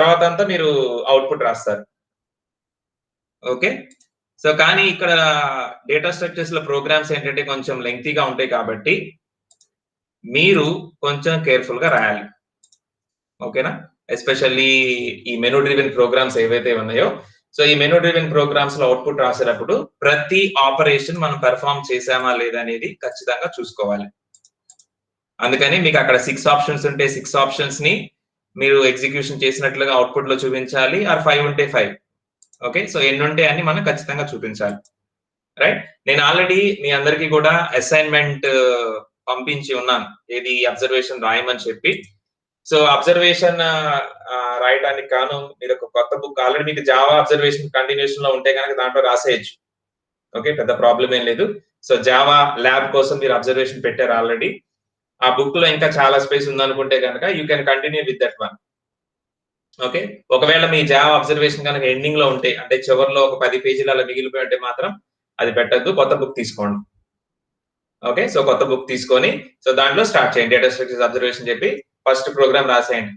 తర్వాత అంతా మీరు అవుట్పుట్ రాస్తారు. ఓకే. సో కానీ ఇక్కడ డేటా స్ట్రక్చర్స్ లో ప్రోగ్రామ్స్ ఏంటంటే కొంచెం లెంగ్తీగా ఉంటాయి కాబట్టి మీరు కొంచెం కేర్ఫుల్ గా రాయాలి. ఓకేనా? ఎస్పెషల్లీ ఈ మెనూ డ్రివెన్ ప్రోగ్రామ్స్ ఏవైతే ఉన్నాయో, సో ఈ మెనూ డ్రివెన్ ప్రోగ్రామ్స్ లో అవుట్పుట్ రాసేటప్పుడు ప్రతి ఆపరేషన్ మనం పెర్ఫార్మ్ చేసామా లేదా అనేది ఖచ్చితంగా చూసుకోవాలి. అందుకని మీకు అక్కడ 6 ఆప్షన్స్ ఉంటే 6 ఆప్షన్స్ ని మీరు ఎగ్జిక్యూషన్ చేసినట్లుగా అవుట్పుట్ లో చూపించాలి. ఆర్ 5 ఉంటే 5. ఓకే. సో ఎన్ని ఉంటే అన్ని మనం ఖచ్చితంగా చూపించాలి. రైట్. నేను ఆల్రెడీ మీ అందరికీ కూడా అసైన్‌మెంట్ పంపించి ఉన్నాను. ఏది అబ్జర్వేషన్ రాయమని చెప్పి. సో అబ్జర్వేషన్ రాయడానికి గాను మీరు ఒక కొత్త బుక్ ఆల్రెడీ మీకు జావా అబ్జర్వేషన్ కంటిన్యూషన్ లో ఉంటే గనక దాంట్లో రాసేయొచ్చు. ఓకే. పెద్ద ప్రాబ్లమ్ ఏం లేదు. సో జావా ల్యాబ్ కోసం మీరు అబ్జర్వేషన్ పెట్టారు ఆల్రెడీ. ఆ బుక్ లో ఇంకా చాలా స్పేస్ ఉందనుకుంటే గనక you can continue with that one. Okay. ఒకవేళ మీ జావా అబ్జర్వేషన్ కనుక ఎండింగ్ లో ఉంటే అంటే చివర్లో ఒక 10 పేజీలు అలా మిగిలిపోయి ఉంటే మాత్రం అది పెట్టద్దు. కొత్త బుక్ తీసుకోండి. ఓకే. సో కొత్త బుక్ తీసుకొని సో దాంట్లో స్టార్ట్ చేయండి. డేటా స్ట్రక్చర్స్ అబ్జర్వేషన్ చెప్పి ఫస్ట్ ప్రోగ్రామ్ రాసేయండి.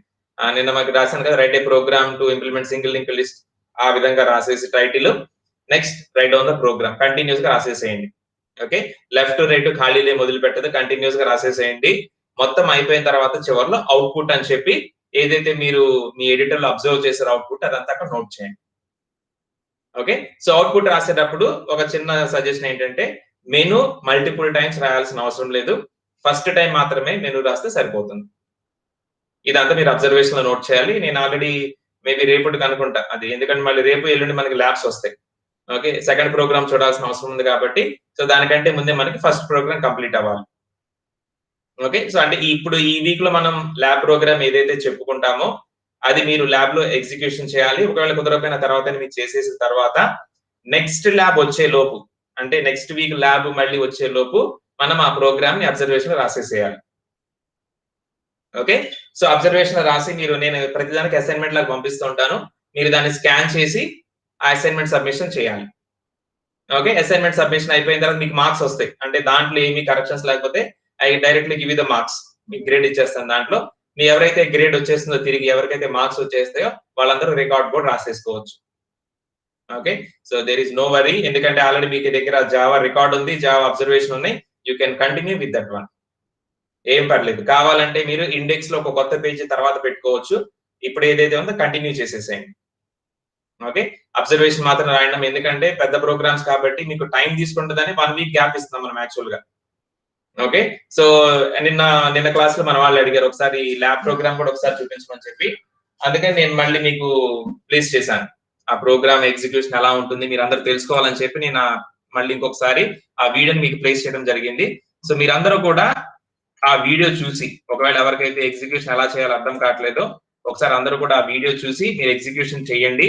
నిన్న మాకు రాశాను కదా right a program to implement single linked list ఆ విధంగా రాసేసి title next right down the program continuous గా రాసేసేయండి. ఓకే. లెఫ్ట్ రైట్ ఖాళీలే మొదలు పెట్టదు కంటిన్యూస్ గా రాసేసేయండి. మొత్తం అయిపోయిన తర్వాత చివర్లో అవుట్పుట్ అని చెప్పి ఏదైతే మీరు మీ ఎడిటర్ లో అబ్జర్వ్ చేసారో అవుట్పుట్ అదంతా అక్కడ నోట్ చేయండి. ఓకే. సో అవుట్పుట్ రాసేటప్పుడు ఒక చిన్న సజెషన్ ఏంటంటే మెను మల్టిపుల్ టైమ్స్ రాయాల్సిన అవసరం లేదు. ఫస్ట్ టైం మాత్రమే మెను రాస్తే సరిపోతుంది. ఇదంతా మీరు అబ్జర్వేషన్ లో నోట్ చేయాలి. నేను ఆల్రెడీ మేబీ రేపటికి అనుకుంటా అది ఎందుకంటే మళ్ళీ రేపు ఎల్లుండి మనకి ల్యాబ్స్ వస్తాయి. ఓకే. సెకండ్ ప్రోగ్రామ్ చూడాల్సిన అవసరం ఉంది కాబట్టి సో దానికంటే ముందే మనకి ఫస్ట్ ప్రోగ్రామ్ కంప్లీట్ అవ్వాలి. ఓకే. సో అంటే ఇప్పుడు ఈ వీక్ లో మనం ల్యాబ్ ప్రోగ్రామ్ ఏదైతే చెప్పుకుంటామో అది మీరు ల్యాబ్ లో ఎగ్జిక్యూషన్ చేయాలి. ఒకవేళ కుదరకపోయిన తర్వాత మీరు చేసేసిన తర్వాత నెక్స్ట్ ల్యాబ్ వచ్చే లోపు అంటే నెక్స్ట్ వీక్ ల్యాబ్ మళ్ళీ వచ్చే లోపు మనం ఆ ప్రోగ్రామ్ ని అబ్జర్వేషన్ రాసేసేయాలి. ఓకే. సో అబ్జర్వేషన్ రాసి నేను ప్రతిదానికి అసైన్‌మెంట్ లాగా పంపిస్తూ ఉంటాను. మీరు దాన్ని స్కాన్ చేసి ఆ అసైన్‌మెంట్ సబ్మిషన్ చేయాలి. ఓకే. అసైన్‌మెంట్ సబ్మిషన్ అయిపోయిన తర్వాత మీకు మార్క్స్ వస్తాయి. అంటే దాంట్లో ఏమి కరెక్షన్స్ లేకపోతే I directly give you the marks. మీకు గ్రేడ్ ఇచ్చేస్తాను దాంట్లో. మీ ఎవరైతే గ్రేడ్ వచ్చేసిందో తిరిగి ఎవరికైతే మార్క్స్ వచ్చేస్తాయో వాళ్ళందరూ రికార్డ్ బోర్డ్ రాసేసుకోవచ్చు. Okay. So there is no worry ఎందుకంటే ఆల్రెడీ మీకు దగ్గర జావా రికార్డ్ ఉంది, జావా అబ్జర్వేషన్ ఉన్నాయి. You can continue with that one. ఏం పర్లేదు. కావాలంటే మీరు ఇండెక్స్ లో ఒక కొత్త పేజీ తర్వాత పెట్టుకోవచ్చు. ఇప్పుడు ఏదైతే ఉందో కంటిన్యూ చేసేసేయండి. ఓకే. అబ్జర్వేషన్ మాత్రం రాయడం ఎందుకంటే పెద్ద ప్రోగ్రామ్స్ కాబట్టి మీకు టైం తీసుకుంటుందని 1 వీక్ గ్యాప్ ఇస్తున్నాం మనం యాక్చువల్ గా. ఓకే. సో నిన్న క్లాస్ లో మన వాళ్ళు అడిగారు ఒకసారి ల్యాబ్ ప్రోగ్రామ్ కూడా ఒకసారి చూపించమని చెప్పి అందుకని నేను మళ్ళీ మీకు ప్లేస్ చేశాను. ఆ ప్రోగ్రామ్ ఎగ్జిక్యూషన్ ఎలా ఉంటుంది మీరు అందరూ తెలుసుకోవాలని చెప్పి నేను మళ్ళీ ఇంకొకసారి ఆ వీడియోని మీకు ప్లేస్ చేయడం జరిగింది. సో మీరందరూ కూడా ఆ వీడియో చూసి ఒకవేళ ఎవరికైతే ఎగ్జిక్యూషన్ ఎలా చేయాలో అర్థం కావట్లేదో ఒకసారి అందరూ కూడా ఆ వీడియో చూసి మీరు ఎగ్జిక్యూషన్ చేయండి.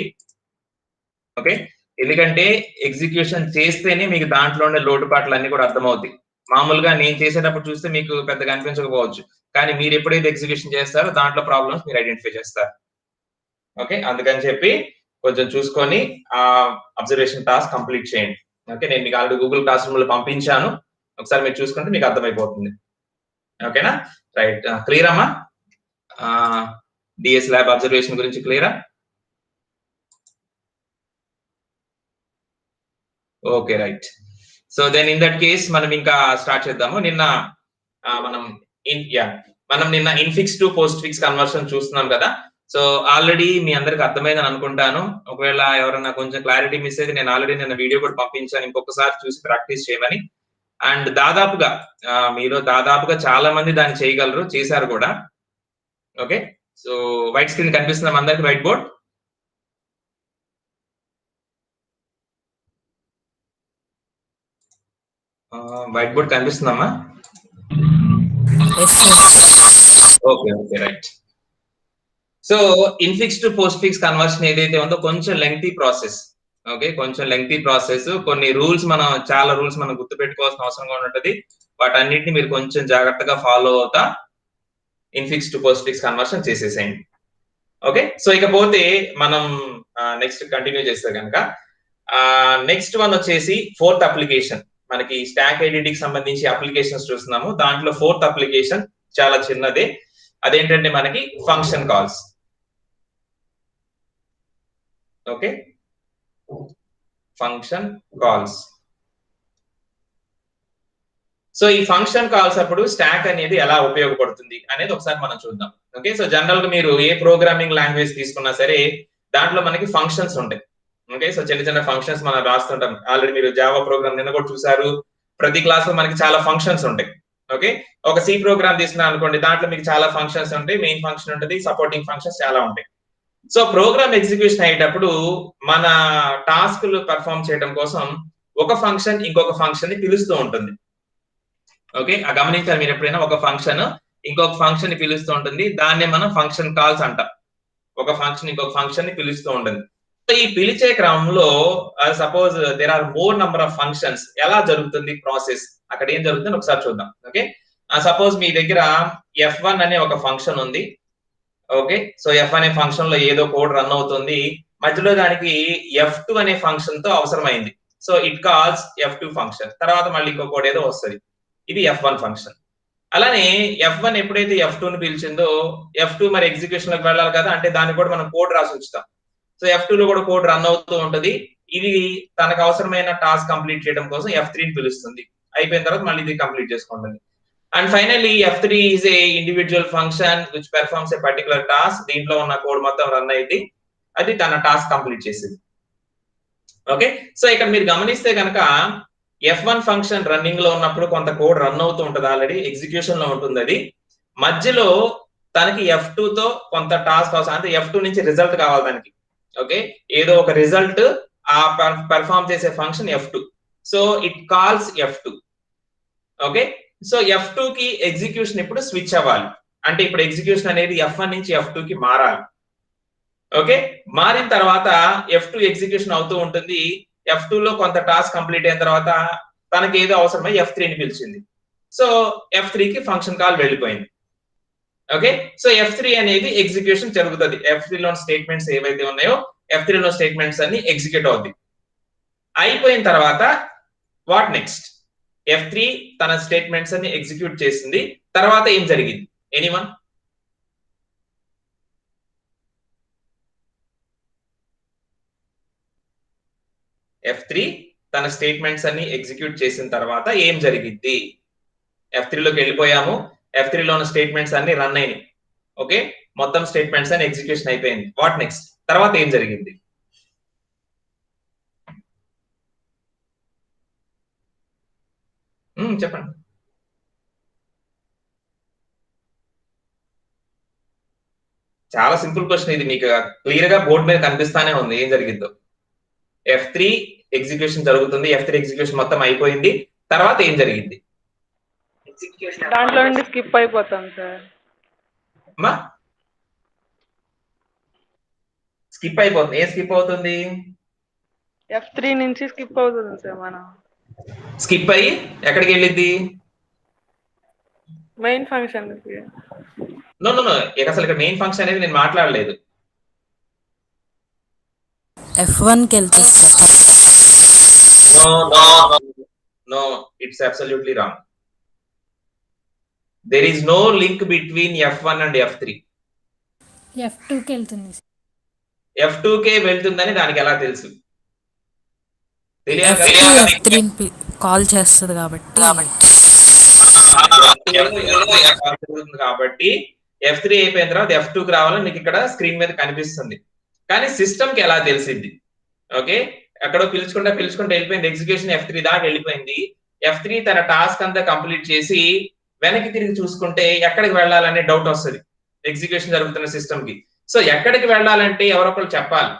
ఓకే. ఎందుకంటే ఎగ్జిక్యూషన్ చేస్తేనే మీకు దాంట్లో ఉండే లోటుపాట్లు అన్ని కూడా అర్థమవుతాయి. మామూలుగా నేను చేసేటప్పుడు చూస్తే మీకు పెద్దగా అనిపించకపోవచ్చు. కానీ మీరు ఎప్పుడైతే ఎగ్జిక్యూషన్ చేస్తారో దాంట్లో ప్రాబ్లమ్స్ మీరు ఐడెంటిఫై చేస్తారు. ఓకే. అందుకని చెప్పి కొంచెం చూసుకొని అబ్జర్వేషన్ టాస్క్ కంప్లీట్ చేయండి. ఓకే. నేను మీకు ఆల్రెడీ గూగుల్ క్లాస్ రూమ్ లో పంపించాను. ఒకసారి మీరు చూసుకుంటే మీకు అర్థమైపోతుంది. ఓకేనా? రైట్. క్లియర్ అమ్మా? డిఎస్ ల్యాబ్ అబ్జర్వేషన్ గురించి క్లియరా? Okay. Right. So then in that case మనం ఇంకా స్టార్ట్ చేద్దాము. మనం నిన్న infix to postfix conversion చూస్తున్నాం కదా. సో ఆల్రెడీ మీ అందరికి అర్థమైందని అనుకుంటాను. ఒకవేళ ఎవరైనా కొంచెం క్లారిటీ మిస్ అయితే నేను ఆల్రెడీ నిన్న వీడియో కూడా పంపించాను. ఇంకొకసారి చూసి ప్రాక్టీస్ చేయమని. అండ్ దాదాపుగా మీలో దాదాపుగా చాలా మంది దాన్ని చేయగలరు. చేశారు కూడా. ఓకే. సో వైట్ స్క్రీన్ కనిపిస్తుందా అందరికి వైట్ బోర్డ్? వైట్ బోర్డ్ కనిపిస్తుందమ్మా? Okay. Okay. Right. So infix to postfix conversion ఏదైతే ఉందో కొంచెం లెంగ్తీ ప్రాసెస్. ఓకే. కొంచెం లెంగ్తీ ప్రాసెస్. కొన్ని చాలా రూల్స్ మనం గుర్తుపెట్టుకోవాల్సిన అవసరం కూడా ఉంటది. వాటన్నిటిని మీరు కొంచెం జాగ్రత్తగా ఫాలో అవుతా infix to postfix conversion చేసేసేయండి. ఓకే. సో ఇకపోతే మనం నెక్స్ట్ కంటిన్యూ చేస్తే కనుక నెక్స్ట్ వన్ వచ్చేసి ఫోర్త్ అప్లికేషన్. మనకి స్టాక్ ఐడెంటిటీకి సంబంధించి అప్లికేషన్స్ చూస్తున్నాము. దాంట్లో ఫోర్త్ అప్లికేషన్ చాలా చిన్నదే. అదేంటంటే మనకి function calls. Okay, function calls. So ఈ ఫంక్షన్ కాల్స్ అప్పుడు స్టాక్ అనేది ఎలా ఉపయోగపడుతుంది అనేది ఒకసారి మనం చూద్దాం. ఓకే, సో జనరల్ గా మీరు ఏ ప్రోగ్రామింగ్ లాంగ్వేజ్ తీసుకున్నా సరే దాంట్లో మనకి ఫంక్షన్స్ ఉంటాయి. ఓకే, సో చిన్న చిన్న ఫంక్షన్స్ మనం రాస్తుంటాం. ఆల్రెడీ మీరు జావా ప్రోగ్రామ్ నిన్న కూడా చూసారు. ప్రతి క్లాస్ లో మనకి చాలా ఫంక్షన్స్ ఉంటాయి. ఓకే, ఒక సి ప్రోగ్రామ్ తీసుకున్నా అనుకోండి, దాంట్లో మీకు చాలా ఫంక్షన్స్ ఉంటాయి. మెయిన్ ఫంక్షన్ ఉంటుంది, సపోర్టింగ్ ఫంక్షన్స్ చాలా ఉంటాయి. సో ప్రోగ్రామ్ ఎగ్జిక్యూషన్ అయ్యేటప్పుడు మన టాస్క్లు పర్ఫామ్ చేయడం కోసం ఒక ఫంక్షన్ ఇంకొక ఫంక్షన్ ని పిలుస్తూ ఉంటుంది. ఓకే, గమనించాలి మీరు ఎప్పుడైనా, ఒక ఫంక్షన్ ఇంకొక ఫంక్షన్ ని పిలుస్తూ ఉంటుంది. దాన్నే మనం ఫంక్షన్ కాల్స్ అంటాం. ఒక ఫంక్షన్ ఇంకొక ఫంక్షన్ ని పిలుస్తూ ఉంటుంది. సో ఈ పిలిచే క్రమంలో suppose there are more number of functions, ఎలా జరుగుతుంది ప్రాసెస్, అక్కడ ఏం జరుగుతుంది ఒకసారి చూద్దాం. ఓకే, సపోజ్ మీ దగ్గర F1 అనే ఒక ఫంక్షన్ ఉంది. ఓకే, సో F అనే ఫంక్షన్ లో ఏదో కోడ్ రన్ అవుతుంది. మధ్యలో దానికి F2 అనే ఫంక్షన్ తో అవసరమైంది. So it calls F2 function. తర్వాత మళ్ళీ ఇంకో కోడ్ ఏదో వస్తుంది. ఇది F1 ఫంక్షన్. అలానే F1 ఎప్పుడైతే F2 ని పిలిచిందో, F2 మరి ఎగ్జిక్యూషన్ లోకి వెళ్ళాలి కదా, అంటే దానికి కూడా మనం కోడ్ రాసి ఉంచుతాం. సో F2 లో కూడా కోడ్ రన్ అవుతూ ఉంటది. ఇది తనకు అవసరమైన టాస్క్ కంప్లీట్ చేయడం కోసం F3 ని పిలుస్తుంది. అయిపోయిన తర్వాత మళ్ళీ ఇది కంప్లీట్ చేసుకుంటుంది. And finally F3 is a individual function which performs A particular task. దీంట్లో ఉన్న కోడ్ మొత్తం రన్ అయింది, అది తన టాస్క్ కంప్లీట్ చేసింది. ఓకే, సో ఇక్కడ మీరు గమనిస్తే కనుక F1 ఫంక్షన్ రన్నింగ్ లో ఉన్నప్పుడు కొంత కోడ్ రన్ అవుతూ ఉంటుంది, ఆల్రెడీ ఎగ్జిక్యూషన్ లో ఉంటుంది. అది మధ్యలో తనకి F2 తో కొంత టాస్క్ అవసరం, అంటే F2 నుంచి రిజల్ట్ కావాలి దానికి. ఓకే, ఏదో ఒక రిజల్ట్ ఆ పెర్ఫార్మ్ చేసే function F2. So it calls F2. Okay, so F2 కి ఎగ్జిక్యూషన్ ఇప్పుడు స్విచ్ అవ్వాలి. అంటే ఇప్పుడు ఎగ్జిక్యూషన్ అనేది F1 నుంచి F2 కి మారాలి. ఓకే, మారిన తర్వాత F2 ఎగ్జిక్యూషన్ అవుతూ ఉంటుంది. F2 లో కొంత టాస్క్ కంప్లీట్ అయిన తర్వాత తనకి ఏదో అవసరమై F3 ని పిలిచింది. సో F3 కి ఫంక్షన్ కాల్ వెళ్ళిపోయింది. ఓకే, సో F3 అనేది ఎగ్జిక్యూషన్ జరుగుతుంది. F3 లో స్టేట్మెంట్స్ ఏవైతే ఉన్నాయో F3 లో స్టేట్మెంట్స్ అన్ని ఎగ్జిక్యూట్ అవుతాయి. అయిపోయిన తర్వాత వాట్ నెక్స్ట్? F3 తన స్టేట్మెంట్స్ అన్ని ఎగ్జిక్యూట్ చేసింది. తర్వాత ఏం జరిగింది? ఎనీవన్? F3 తన స్టేట్మెంట్స్ అన్ని ఎగ్జిక్యూట్ చేసిన తర్వాత ఏం జరిగింది? F3 లోకి వెళ్ళిపోయాము. F3 లో ఉన్న స్టేట్మెంట్స్ అన్ని రన్ అయినాయి. ఓకే, మొత్తం స్టేట్మెంట్స్ అన్ని ఎగ్జిక్యూషన్ అయిపోయింది. What next? తర్వాత ఏం జరిగింది? చెప్పండి. చాలా సింపుల్ క్వశ్చన్ ఇది. మీకు క్లియర్ గా బోర్డు మీద కనిపిస్తానే ఉంది ఏం జరిగిందో. F3 ఎగ్జిక్యూషన్ జరుగుతుంది. F3 ఎగ్జిక్యూషన్ మొత్తం అయిపోయింది. తర్వాత ఏం జరిగింది? దాంట్లో నుండి స్కిప్ అయిపోతాం సార్. స్కిప్ అయిపోతుంది. ఏ స్కిప్ అవుతుంది? F3 నుంచి స్కిప్ అవుతుంది సార్. మనం స్కిప్ అయ్యి ఎక్కడికి వెళ్ళింది? Main function. No no no, అసలు ఇక్కడ మెయిన్ ఫంక్షన్ అనేది నేను మాట్లాడలేదు. F1 కి వెళ్తుంది sir. No, it's absolutely wrong. There is no link between F1 and F3. F2 కి వెళ్తుంది. F2 కే వెళ్తుందని దానికి ఎలా తెలుసు? F3 కాల్ చేస్తుంది కాబట్టి F3 అయిపోయిన తర్వాత F2 కి రావాలని మీకు ఇక్కడ స్క్రీన్ మీద కనిపిస్తుంది. కానీ సిస్టమ్ కి ఎలా తెలిసింది? ఓకే, ఎక్కడో పిలుచుకుంటే వెళ్ళిపోయింది. ఎగ్జిక్యూషన్ F3 దాకా వెళ్ళిపోయింది. F3 తన టాస్క్ అంతా కంప్లీట్ చేసి వెనక్కి తిరిగి చూసుకుంటే ఎక్కడికి వెళ్ళాలనే డౌట్ వస్తుంది ఎగ్జిక్యూషన్ జరుగుతున్న సిస్టమ్ కి. సో ఎక్కడికి వెళ్ళాలంటే ఎవరొకరు చెప్పాలి.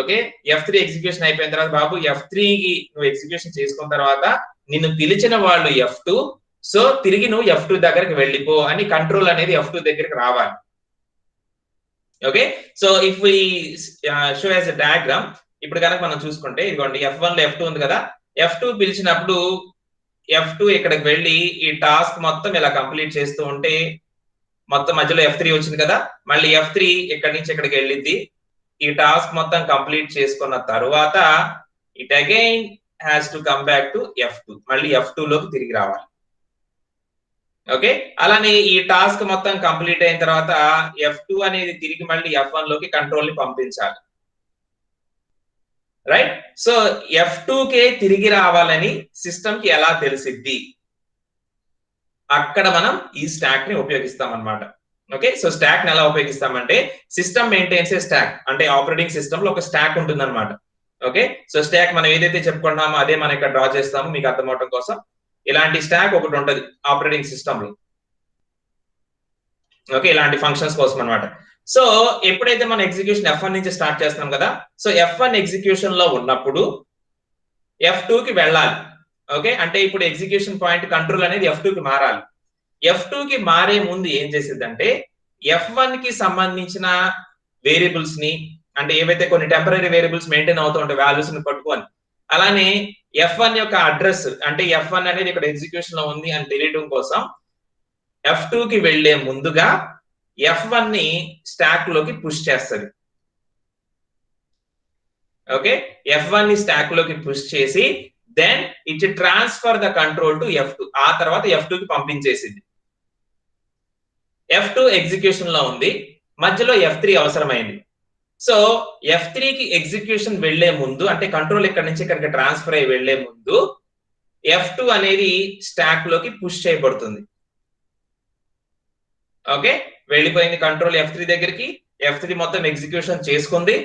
ఓకే, F3 ఎగ్జిక్యూషన్ అయిపోయిన తర్వాత బాబు F3 కి నువ్వు ఎగ్జిక్యూషన్ చేసుకున్న తర్వాత నిన్ను పిలిచిన వాళ్ళు F2, సో తిరిగి నువ్వు F2 దగ్గరికి వెళ్ళిపో అని కంట్రోల్ అనేది F2 దగ్గరికి రావాలి. Okay, so if we show as a diagram, ఇప్పుడు కనుక మనం చూసుకుంటే ఇదిగోండి F1 లో F2 ఉంది కదా. F2 పిలిచినప్పుడు F2 ఇక్కడికి వెళ్ళి ఈ టాస్క్ మొత్తం ఇలా కంప్లీట్ చేస్తూ ఉంటే మొత్తం మధ్యలో F3 వచ్చింది కదా. మళ్ళీ F3 ఇక్కడి నుంచి ఇక్కడికి వెళ్ళింది. ఈ టాస్క్ మొత్తం కంప్లీట్ చేసుకున్న తర్వాత it again has to come back to F2, మళ్ళీ F2 లోకి తిరిగి రావాలి. ఓకే, అలానే ఈ టాస్క్ మొత్తం కంప్లీట్ అయిన తర్వాత F2 అనేది తిరిగి మళ్ళీ F1 లోకి కంట్రోల్ ని పంపించాలి. రైట్. సో F2 కే తిరిగి రావాలని సిస్టమ్ కి ఎలా తెలిసిద్ది? అక్కడ మనం ఈ స్టాక్ ని ఉపయోగిస్తాం అన్నమాట. ఓకే, సో స్టాక్ ని ఎలా ఉపయోగిస్తామంటే సిస్టమ్ మెయింటైన్స్ ఏ స్టాక్, అంటే ఆపరేటింగ్ సిస్టమ్ లో ఒక స్టాక్ ఉంటుంది అనమాట. ఓకే, సో స్టాక్ మనం ఏదైతే చెప్పుకుంటున్నామో అదే మనం ఇక్కడ డ్రా చేస్తాము మీకు అర్థం అవడం కోసం. ఇలాంటి స్టాక్ ఒకటి ఉంటుంది ఆపరేటింగ్ సిస్టమ్ లో. ఓకే, ఇలాంటి ఫంక్షన్స్ కోసం అన్నమాట. సో ఎప్పుడైతే మనం ఎగ్జిక్యూషన్ F1 నుంచి స్టార్ట్ చేస్తాం కదా, సో F1 ఎగ్జిక్యూషన్ లో ఉన్నప్పుడు F2 కి వెళ్ళాలి. ఓకే, అంటే ఇప్పుడు ఎగ్జిక్యూషన్ పాయింట్ కంట్రోల్ అనేది F2 కి మారాలి. F2 కి మారే ముందు ఏం చేసిద్దంటే F1 కి సంబంధించిన వేరియబుల్స్ ని, అంటే ఏవైతే కొన్ని టెంపరరీ వేరియబుల్స్ మెయింటైన్ అవుతూ ఉంటాయి వాల్యూస్ ని పట్టుకొని, అలానే F1 యొక్క అడ్రస్, అంటే F1 అనేది ఇక్కడ ఎగ్జిక్యూషన్ లో ఉంది అని తెలియడం కోసం F2 కి వెళ్లే ముందుగా F1 ని స్టాక్ లోకి పుష్ చేస్తుంది. ఓకే, F1 ని స్టాక్ లోకి పుష్ చేసి then it transfer the control to F2. ఆ తర్వాత F2 కి పంపించేసింది. F2 ఎగ్జిక్యూషన్ లో ఉంది, మధ్యలో F3 అవసరమైంది. సో F3 కి ఎగ్జిక్యూషన్ వెళ్లే ముందు, అంటే కంట్రోల్ ఇక్కడ నుంచి ఇక్కడికి ట్రాన్స్ఫర్ అయ్యి వెళ్లే ముందు F2 అనేది స్టాక్ లోకి పుష్ చేయబడుతుంది. ఓకే, వెళ్ళిపోయింది కంట్రోల్ F3 దగ్గరికి. F3 మొత్తం ఎగ్జిక్యూషన్ చేసుకుంది.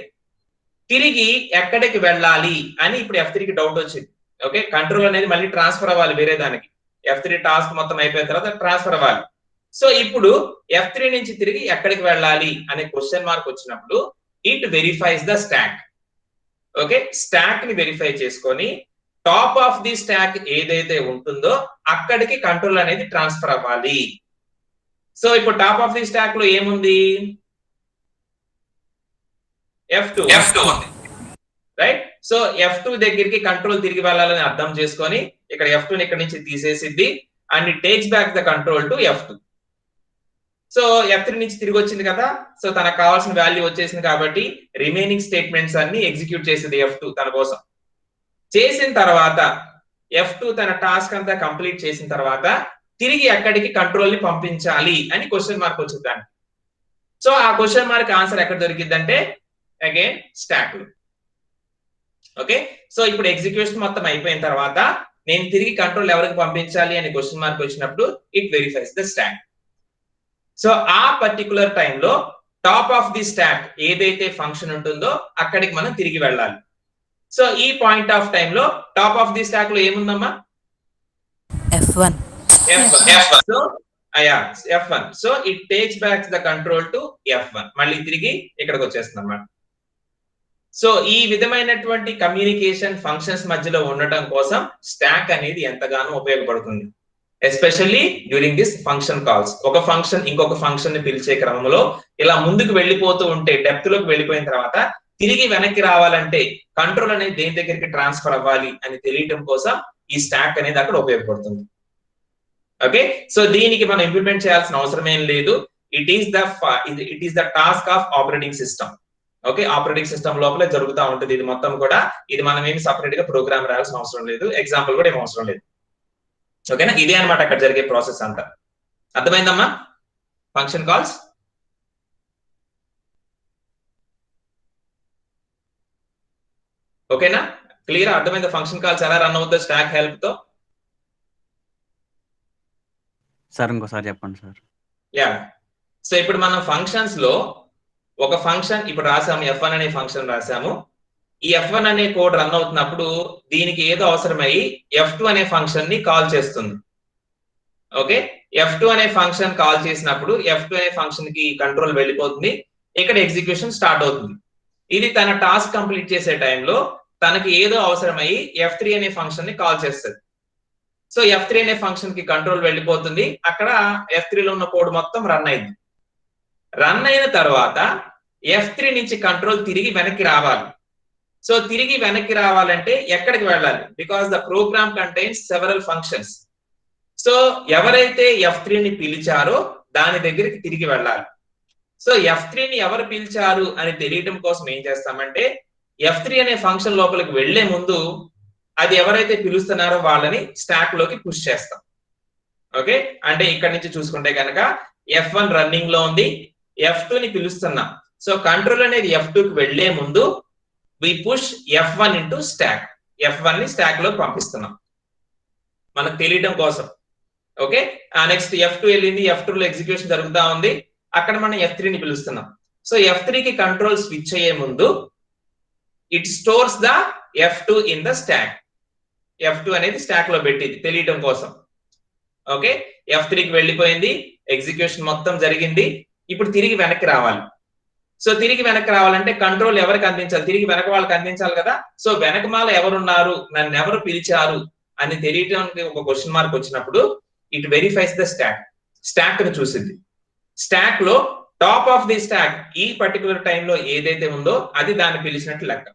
తిరిగి ఎక్కడికి వెళ్ళాలి అని ఇప్పుడు F3 కి డౌట్ వచ్చింది. ఓకే, కంట్రోల్ అనేది మళ్ళీ ట్రాన్స్ఫర్ అవ్వాలి వేరే దానికి. F3 టాస్క్ మొత్తం అయిపోయిన తర్వాత ట్రాన్స్ఫర్ అవ్వాలి. సో ఇప్పుడు F3 నుంచి తిరిగి ఎక్కడికి వెళ్ళాలి అనే క్వశ్చన్ మార్క్ వచ్చినప్పుడు it verifies the stock. Okay, stock ని వెరిఫై చేసుకొని టాప్ ఆఫ్ ది స్టాక్ ఏదైతే ఉంటుందో అక్కడికి కంట్రోల్ అనేది ట్రాన్స్ఫర్ అవ్వాలి. సో ఇప్పుడు టాప్ ఆఫ్ ది స్టాక్ లో ఏముంది? F2 ఉంది, రైట్. సో F2 దగ్గరికి కంట్రోల్ తిరిగి వెళ్ళాలని అర్థం చేసుకొని ఇక్కడ F2 ని ఇక్కడ నుంచి తీసేసిద్ది and it takes back the control to F2. So F3 నుంచి తిరిగి వచ్చింది కదా, సో తనకు కావాల్సిన వాల్యూ వచ్చేసింది కాబట్టి రిమైనింగ్ స్టేట్మెంట్స్ అన్ని ఎగ్జిక్యూట్ చేసింది F2 తన కోసం. చేసిన తర్వాత F2 తన టాస్క్ అంతా కంప్లీట్ చేసిన తర్వాత తిరిగి ఎక్కడికి కంట్రోల్ ని పంపించాలి అని క్వశ్చన్ మార్క్ వచ్చింది దానికి. సో ఆ క్వశ్చన్ మార్క్ ఆన్సర్ ఎక్కడ దొరికిందంటే అగైన్ స్టాక్ లో. ఓకే, సో ఇప్పుడు ఎగ్జిక్యూషన్ మొత్తం అయిపోయిన తర్వాత నేను తిరిగి కంట్రోల్ ఎవరికి పంపించాలి అనే క్వశ్చన్ మార్క్ వచ్చినప్పుడు it verifies the stock. So ఆ పర్టికులర్ టైంలో టాప్ ఆఫ్ ది స్టాక్ ఏదైతే ఫంక్షన్ ఉంటుందో అక్కడికి మనం తిరిగి వెళ్ళాలి. సో ఈ పాయింట్ ఆఫ్ టైం లో టాప్ ఆఫ్ ది స్టాక్ లో ఏముందమ్మా? F1. So F1. So it takes back the control to F1. మళ్ళీ తిరిగి ఇక్కడికి వచ్చేస్తుంది అన్నమాట. సో ఈ విధమైనటువంటి కమ్యూనికేషన్ ఫంక్షన్స్ మధ్యలో ఉండటం కోసం స్టాక్ అనేది ఎంతగానో ఉపయోగపడుతుంది, especially during this function calls. ఒక ఫంక్షన్ ఇంకొక ఫంక్షన్ ని పిలిచే క్రమంలో ఇలా ముందుకు వెళ్ళిపోతూ ఉంటే డెప్త్ లోకి వెళ్ళిపోయిన తర్వాత తిరిగి వెనక్కి రావాలంటే కంట్రోల్ అనేది దేని దగ్గరికి ట్రాన్స్ఫర్ అవ్వాలి అని తెలియటం కోసం ఈ స్టాక్ అనేది అక్కడ ఉపయోగపడుతుంది. ఓకే, సో దీనికి మనం ఇంప్లిమెంట్ చేయాల్సిన అవసరం ఏం లేదు. It is the task of operating system. Okay, operating system లోపల జరుగుతూ ఉంటుంది ఇది మొత్తం కూడా. ఇది మనం ఏమి సపరేట్ గా ప్రోగ్రామ్ రాయాల్సిన అవసరం లేదు, ఎగ్జాంపుల్ కూడా ఏం అవసరం లేదు. ఓకేనా, ఇదే అనమాట అక్కడ జరిగే ప్రాసెస్ అంతా. అర్థమైందమ్మా ఫంక్షన్ కాల్స్? ఓకేనా, క్లియర్? అర్థమైందా ఫంక్షన్ కాల్స్ ఎలా రన్ అవుతుంది స్టాక్ హెల్ప్ తో? సార్ ఇంకోసారి చెప్పండి సార్. యా, సో ఇప్పుడు మనం ఫంక్షన్స్ లో ఒక ఫంక్షన్ ఇప్పుడు రాసాము, F1 అనే ఫంక్షన్ రాసాము. ఈ F1 అనే కోడ్ రన్ అవుతున్నప్పుడు దీనికి ఏదో అవసరమై F2 అనే ఫంక్షన్ ని కాల్ చేస్తుంది. ఓకే, F2 అనే ఫంక్షన్ కాల్ చేసినప్పుడు F2 అనే ఫంక్షన్ కి కంట్రోల్ వెళ్ళిపోతుంది, ఇక్కడ ఎగ్జిక్యూషన్ స్టార్ట్ అవుతుంది. ఇది తన టాస్క్ కంప్లీట్ చేసే టైంలో తనకి ఏదో అవసరమై F3 అనే ఫంక్షన్ ని కాల్ చేస్తుంది. సో F3 అనే ఫంక్షన్ కి కంట్రోల్ వెళ్ళిపోతుంది, అక్కడ F3 లో ఉన్న కోడ్ మొత్తం రన్ అయింది. రన్ అయిన తర్వాత F3 నుంచి కంట్రోల్ తిరిగి వెనక్కి రావాలి. సో తిరిగి వెనక్కి రావాలంటే ఎక్కడికి వెళ్ళాలి? Because the program contains several functions. So ఎవరైతే F3 ని పిలిచారో దాని దగ్గరికి తిరిగి వెళ్ళాలి. సో F3 ని ఎవరు పిలిచారు అని తెలియటం కోసం ఏం చేస్తామంటే F3 అనే ఫంక్షన్ లోపలికి వెళ్లే ముందు అది ఎవరైతే పిలుస్తున్నారో వాళ్ళని స్టాక్ లోకి పుష్ చేస్తాం. ఓకే, అంటే ఇక్కడ నుంచి చూసుకుంటే కనుక F1 రన్నింగ్ లో ఉంది, F2 ని పిలుస్తున్నాం. సో కంట్రోల్ అనేది F2 కి వెళ్లే ముందు వి push F1 into stock. F1 ని స్టాక్ లో పంపిస్తున్నాం మనకు తెలియడం కోసం. ఓకే, నెక్స్ట్ F2 వెళ్ళింది, F2 లో ఎగ్జిక్యూషన్ జరుగుతా ఉంది, అక్కడ మనం F3 ని పిలుస్తున్నాం. సో F3 కి కంట్రోల్ స్విచ్ అయ్యే ముందు it stores the F2 in the stock. F2 అనేది స్టాక్ లో పెట్టింది తెలియడం కోసం. ఓకే, F3 కి వెళ్ళిపోయింది, ఎగ్జిక్యూషన్ మొత్తం జరిగింది. ఇప్పుడు తిరిగి వెనక్కి రావాలి. సో తిరిగి వెనక్కి రావాలంటే కంట్రోల్ ఎవరికి అందించాలి? తిరిగి వెనక వాళ్ళకి అందించాలి కదా. సో వెనకమాల ఎవరున్నారు, నన్ను ఎవరు పిలిచారు అని తెలియడానికి ఒక క్వశ్చన్ మార్క్ వచ్చినప్పుడు it verifies the stock. Stock ని చూసింది. స్టాక్ లో టాప్ ఆఫ్ ది స్టాక్ ఈ పర్టికులర్ టైంలో ఏదైతే ఉందో అది దాన్ని పిలిచినట్టు లెక్క.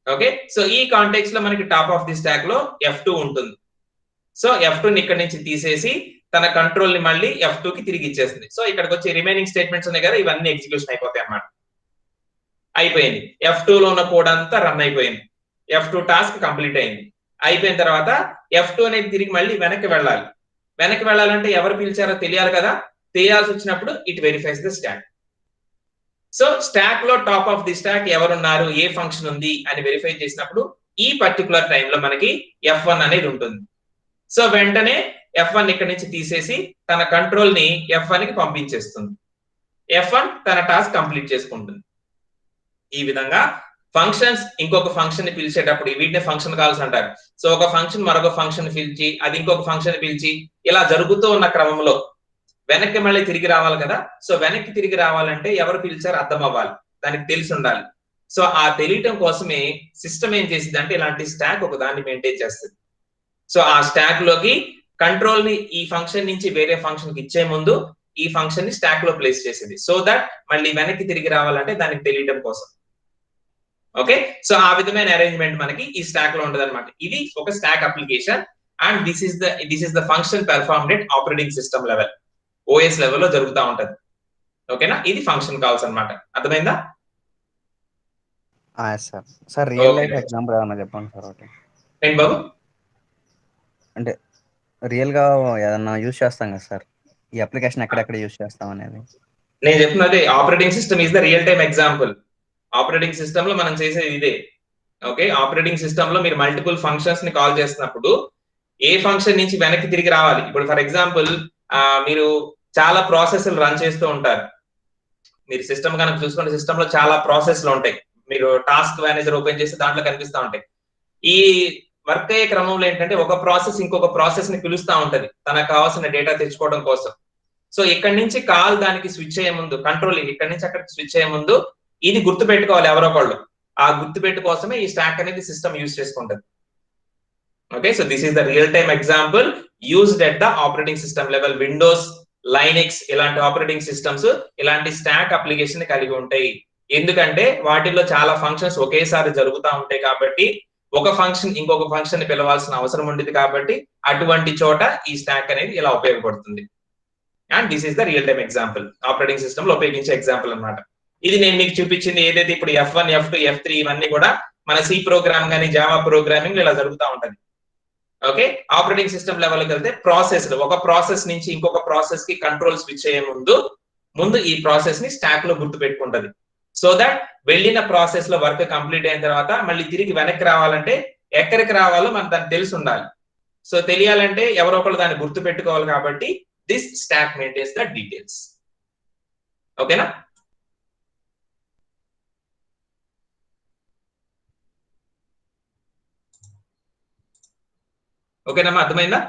ఓకే, సో ఈ కాంటెక్స్ట్ లో మనకి టాప్ ఆఫ్ ది స్టాక్ లో F2 ఉంటుంది. సో F2 ని ఇక్కడ నుంచి తీసేసి తన కంట్రోల్ ని మళ్ళీ F2 కి తిరిగి ఇచ్చేస్తుంది. సో ఇక్కడికి వచ్చి రిమైనింగ్ స్టేట్మెంట్స్ ఉన్నాయి కదా, ఇవన్నీ ఎగ్జిక్యూషన్ అయిపోతాయి అన్నమాట. అయిపోయింది, F2 లో ఉన్న కోడ్ అంతా రన్ అయిపోయింది. F2 టాస్క్ కంప్లీట్ అయింది. అయిపోయిన తర్వాత F2 అనేది తిరిగి మళ్ళీ వెనక్కి వెళ్ళాలి. వెనక్కి వెళ్ళాలంటే ఎవరు పిలిచారో తెలియాలి కదా. తెలియాల్సి వచ్చినప్పుడు it verifies the stock. So stock లో టాప్ ఆఫ్ ది స్టాక్ ఎవరున్నారు, ఏ ఫంక్షన్ ఉంది అని వెరిఫై చేసినప్పుడు ఈ పర్టికులర్ టైంలో మనకి F1 అనేది ఉంటుంది. సో వెంటనే F1 ఇక్కడ నుంచి తీసేసి తన కంట్రోల్ ని F1 కి పంపించేస్తుంది. F1 తన టాస్క్ కంప్లీట్ చేసుకుంటుంది. ఈ విధంగా ఫంక్షన్స్ ఇంకొక ఫంక్షన్ ని పిలిచేటప్పుడు వీటిని ఫంక్షన్ కాల్స్ అంటారు. సో ఒక ఫంక్షన్ మరొక ఫంక్షన్ పిలిచి అది ఇంకొక ఫంక్షన్ పిలిచి ఇలా జరుగుతూ ఉన్న క్రమంలో వెనక్కి మళ్ళీ తిరిగి రావాలి కదా. సో వెనక్కి తిరిగి రావాలంటే ఎవరు పిలిచారు అర్థం అవ్వాలి, దానికి తెలిసి ఉండాలి. సో ఆ తెలియటం కోసమే సిస్టమ్ ఏం చేసింది అంటే ఇలాంటి స్టాక్ ఒక దాన్ని మెయింటైన్ చేస్తుంది. సో ఆ స్టాక్ లోకి కంట్రోల్ ని ఈ ఫంక్షన్ నుంచి వేరే ఫంక్షన్ కి ఇచ్చే ముందు ఈ ఫంక్షన్ ని స్టాక్ లో ప్లేస్ చేసింది. సో దట్ మళ్ళీ వెనక్కి తిరిగి రావాలంటే దానికి తెలియటం కోసం. ఓకే, సో ఆ విధమైన అరేంజ్మెంట్ మనకి ఈ స్టాక్ లో ఉంటది అనమాట. ఇది ఒక stock application and this is the function performed at operating system level, OS లెవెల్లో జరుగుతూ ఉంటది. ఓకేనా, ఇది ఫంక్షన్ కాల్స్ అన్నమాట. అర్థమైందా? సార్ రియల్ లైఫ్ ఎగ్జాంపుల్ ఏమన్నా చెప్పండి సార్. ఒకటి ఏంటి బాబు? అంటే రియల్ గా ఏదన్నా యూజ్ చేస్తాం కదా సార్, ఈ అప్లికేషన్ ఎక్కడెక్కడ యూజ్ చేస్తాం అనేది. నేను చెప్తున్నదే operating system is the real time example. Operating system లో మనం చేసేది ఇదే. ఓకే, ఆపరేటింగ్ సిస్టమ్ లో మీరు మల్టిపుల్ ఫంక్షన్స్ ని కాల్ చేస్తున్నప్పుడు ఏ ఫంక్షన్ నుంచి వెనక్కి తిరిగి రావాలి. ఇప్పుడు ఫర్ ఎగ్జాంపుల్ మీరు చాలా ప్రాసెస్లు రన్ చేస్తూ ఉంటారు. మీరు సిస్టమ్ కనుక చూసుకుంటే సిస్టమ్ లో చాలా ప్రాసెస్లు ఉంటాయి. మీరు టాస్క్ మేనేజర్ ఓపెన్ చేస్తే దాంట్లో కనిపిస్తూ ఉంటాయి. ఈ వర్క్ అయ్యే క్రమంలో ఏంటంటే ఒక ప్రాసెస్ ఇంకొక ప్రాసెస్ ని పిలుస్తూ ఉంటది తనకు కావాల్సిన డేటా తెచ్చుకోవడం కోసం. సో ఇక్కడ నుంచి కాల్ దానికి స్విచ్ అయ్యే ముందు, కంట్రోల్ ఇక్కడ నుంచి అక్కడికి స్విచ్ అయ్యే ముందు ఇది గుర్తు పెట్టుకోవాలి ఎవరో ఒకళ్ళు. ఆ గుర్తు పెట్టు కోసమే ఈ స్టాక్ అనేది సిస్టమ్ యూజ్ చేసుకుంటది. Okay, so this is the real time example used at the operating system level. Windows, Linux ఇలాంటి ఆపరేటింగ్ సిస్టమ్స్ ఇలాంటి స్టాక్ అప్లికేషన్ కలిగి ఉంటాయి. ఎందుకంటే వాటిల్లో చాలా ఫంక్షన్స్ ఒకేసారి జరుగుతూ ఉంటాయి కాబట్టి ఒక ఫంక్షన్ ఇంకొక ఫంక్షన్ ని పిలవాల్సిన అవసరం ఉండేది కాబట్టి అటువంటి చోట ఈ స్టాక్ అనేది ఇలా ఉపయోగపడుతుంది. And this is the real time example, operating system లో ఉపయోగించే ఎగ్జాంపుల్ అన్నమాట. ఇది నేను మీకు చూపించింది ఏదైతే ఇప్పుడు F1, F2, F3 ఇవన్నీ కూడా మన సి ప్రోగ్రామ్ కానీ జావా ప్రోగ్రామింగ్ ఇలా జరుగుతూ ఉంటది. ఓకే, ఆపరేటింగ్ సిస్టమ్ లెవెల్కి వెళ్తే ప్రాసెస్ ఒక ప్రాసెస్ నుంచి ఇంకొక ప్రాసెస్ కి కంట్రోల్ స్విచ్ అయ్యే ముందు ఈ ప్రాసెస్ ని స్టాక్ లో గుర్తు పెట్టుకుంటది. సో దట్ వెళ్ళిన ప్రాసెస్ లో వర్క్ కంప్లీట్ అయిన తర్వాత మళ్ళీ తిరిగి వెనక్కి రావాలంటే ఎక్కడికి రావాలో మనకు దానికి తెలిసి ఉండాలి. సో తెలియాలంటే ఎవరో ఒకళ్ళు దాన్ని గుర్తు పెట్టుకోవాలి కాబట్టి this stack maintains the details. ఓకేనా? ఓకేనమ్మా, అర్థమైందా?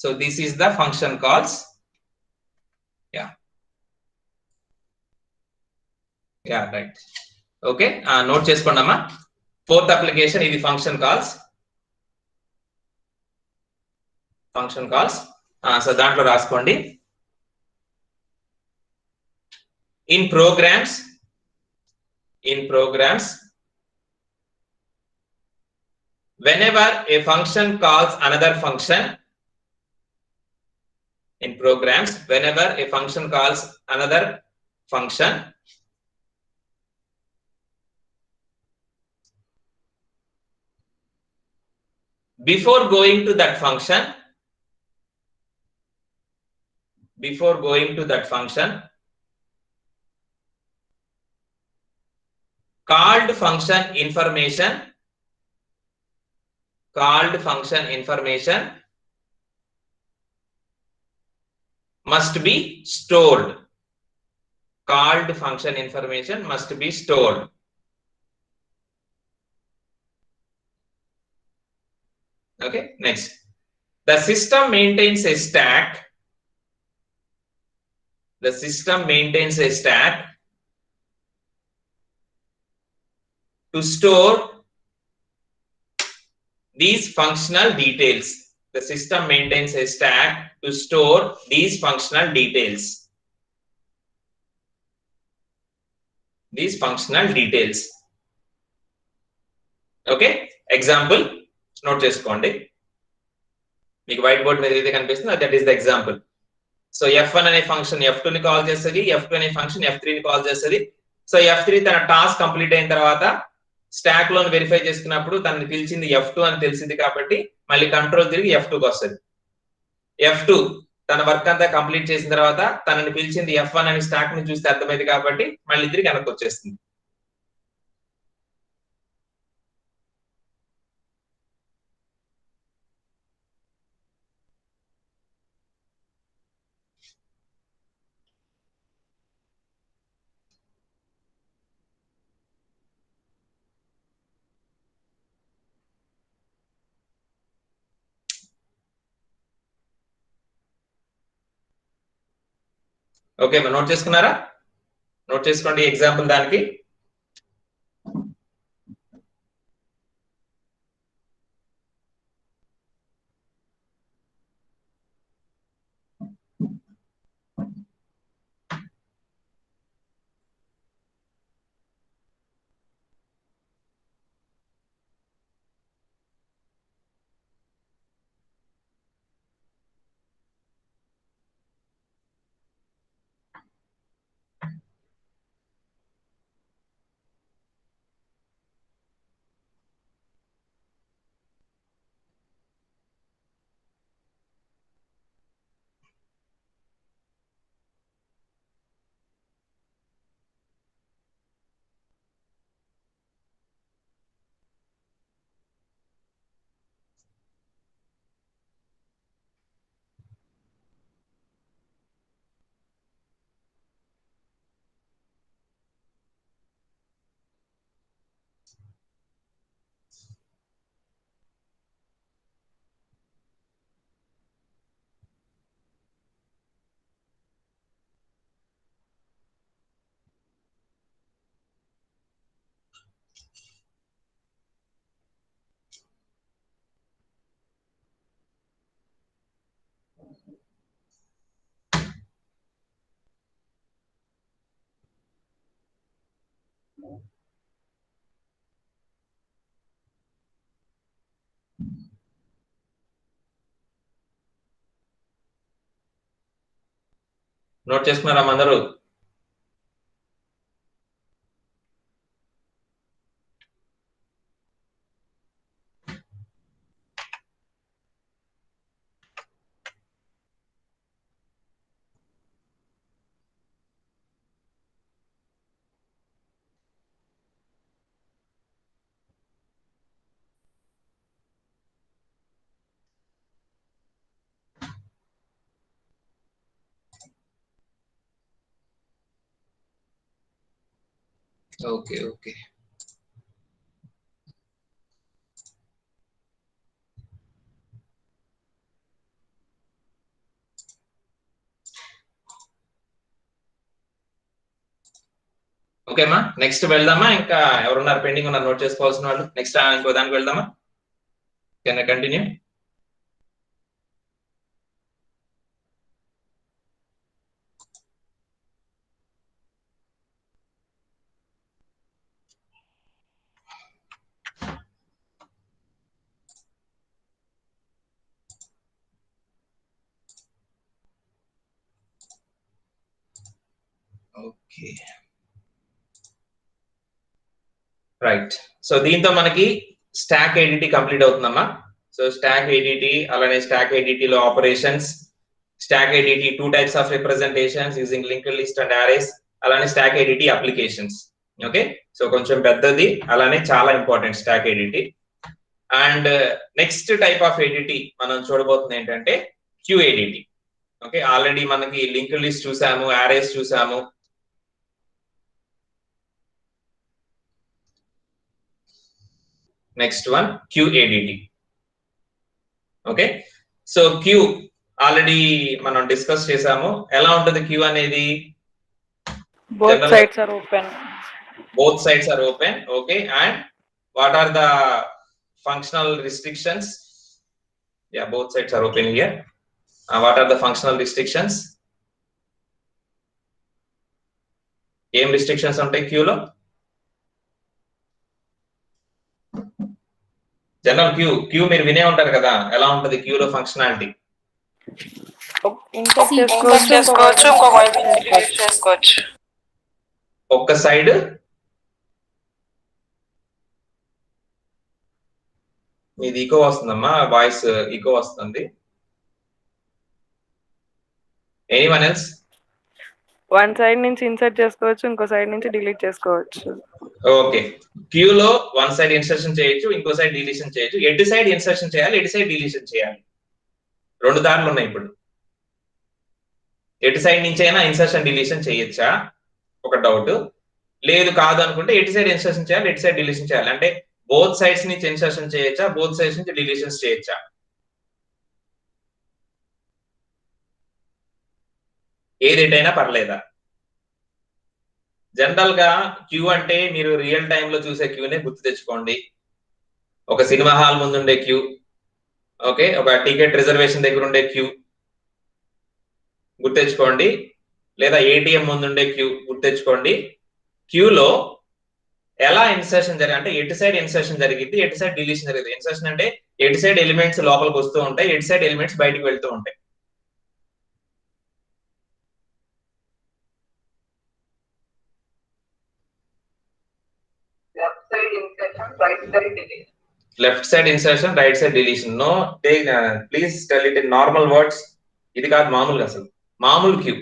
So this is the function calls. Yeah right. Okay, note చేసుకోండి అమ్మా. ఫోర్త్ అప్లికేషన్ ఇది function calls. Function calls so దాంట్లో రాసుకోండి. In programs whenever a function calls another function, in programs whenever a function calls another function, before going to that function called function information must be stored. Called function information must be stored. Okay, next. The system maintains a stack. The system maintains a stack to store these functional details. The system maintains a stack to store these functional details. These functional details. Okay, example note చేసుకోండి. మీకు white board మీద ఏదైతే కనిపిస్తుందో that is the example. So f1 అనే function f2 ని call చేస్తుంది, f2 అనే function f3 ని కాల్ చేస్తుంది. సో f3 తన టాస్క్ కంప్లీట్ అయిన తర్వాత స్టాక్ లో వెరిఫై చేసుకున్నప్పుడు తనని పిలిచింది f2 అని తెలిసింది కాబట్టి మళ్ళీ కంట్రోల్ తిరిగి f2 కి వస్తుంది. f2 తన వర్క్ అంతా కంప్లీట్ చేసిన తర్వాత తనని పిలిచింది f1 అని స్టాక్ ని చూస్తే అర్థమైంది కాబట్టి మళ్ళీ తిరిగి వెనక్కి వచ్చేస్తుంది. ఓకే, నోట్ చేసుకున్నారా? నోట్ చేసుకోండి ఎగ్జాంపుల్ దానికి. నోట్ చేసుకున్నారా అందరూ? Okay okay, ఓకేమా. నెక్స్ట్ వెళ్దామా? ఇంకా ఎవరున్నారు పెండింగ్ ఉన్నారు నోట్ చేసుకోవాల్సిన వాళ్ళు? నెక్స్ట్ ఇంకో దానికి వెళ్దామా? Can I continue? Okay right. So దీంతో మనకి స్టాక్ ఏడిటి కంప్లీట్ అవుతుందమ్మా. సో స్టాక్ ఏడిటి అలానే స్టాక్ ఏడిటి లో operations, stack ADT 2 types of representations using linked list and arrays, అలానే stack ADT applications okay, so కొంచెం పెద్దది, అలానే చాలా important stack ADT. And next type of ADT మనం చూడబోతుంది ఏంటంటే క్యూఏడిటి. ఓకే, ఆల్రెడీ మనకి లింక్ లిస్ట్ చూసాము, యారేస్ చూసాము. Next one queue ADT. Okay, so Q already మనం డిస్కస్ చేసాము. ఎలా ఉంటుంది క్యూ అనేది? Both sides are open. Both sides are open. Okay, and what are the functional restrictions? Yeah, both sides are open here. What are the functional restrictions? ఏం restrictions ఉంటాయి queue లో? General queue మీరు వినే ఉంటారు కదా, ఎలా ఉంటది క్యూ లో ఫంక్షనాలిటీ? ఇన్సర్ట్ చేసుకోవచ్చు, ఇంకో వైపు డిలీట్ చేసుకోవచ్చు. ఒక్క సైడ్ మీది ఈకో వస్తుందమ్మా, వాయిస్ ఈకో వస్తుంది. Anyone else? వన్ సైడ్ నుంచి ఇన్సర్ట్ చేసుకోవచ్చు, ఇంకో సైడ్ నుంచి డిలీట్ చేసుకోవచ్చు. ఓకే, క్యూ లో వన్ సైడ్ ఇన్సర్షన్ చేయొచ్చు, ఇంకో సైడ్ డిలీషన్ చేయొచ్చు. ఎటు సైడ్ ఇన్సర్షన్ చేయాలి, ఎటు సైడ్ డిలీషన్ చేయాలి? రెండు దారులు ఉన్నాయి ఇప్పుడు. ఎటు సైడ్ నుంచి అయినా ఇన్సర్షన్ డిలీషన్ చేయొచ్చా? ఒక డౌట్. లేదు కాదు అనుకుంటే ఎటు సైడ్ ఇన్సర్షన్ చేయాలి, ఎటు సైడ్ డిలీషన్ చేయాలి? అంటే బోత్ సైడ్స్ నుంచి ఇన్సర్షన్ చేయొచ్చా, బోత్ సైడ్స్ నుంచి డిలీషన్స్ చేయొచ్చా? ఏదైనా పర్లేదా? జనరల్ గా క్యూ అంటే మీరు రియల్ టైమ్ లో చూసే క్యూనే గుర్తు తెచ్చుకోండి. ఒక సినిమా హాల్ ముందు ఉండే క్యూ, ఓకే, ఒక టికెట్ రిజర్వేషన్ దగ్గర ఉండే క్యూ గుర్తెచ్చుకోండి, లేదా ఏటీఎం ముందు ఉండే క్యూ గుర్తెచ్చుకోండి. క్యూలో ఎలా ఇన్సర్షన్ జరిగి అంటే ఎటు సైడ్ ఇన్సర్షన్ జరిగింది, ఎటు సైడ్ డిలీషన్ జరిగింది. ఇన్సర్షన్ అంటే ఎటు సైడ్ ఎలిమెంట్స్ లోపలికి వస్తూ ఉంటాయి, ఎటు సైడ్ ఎలిమెంట్స్ బయటకు వెళ్తూ ఉంటాయి. Left side insertion, right side deletion. No, please tell it in normal words. ఇది కాదు మామూలుగా, అసలు మామూలు క్యూ,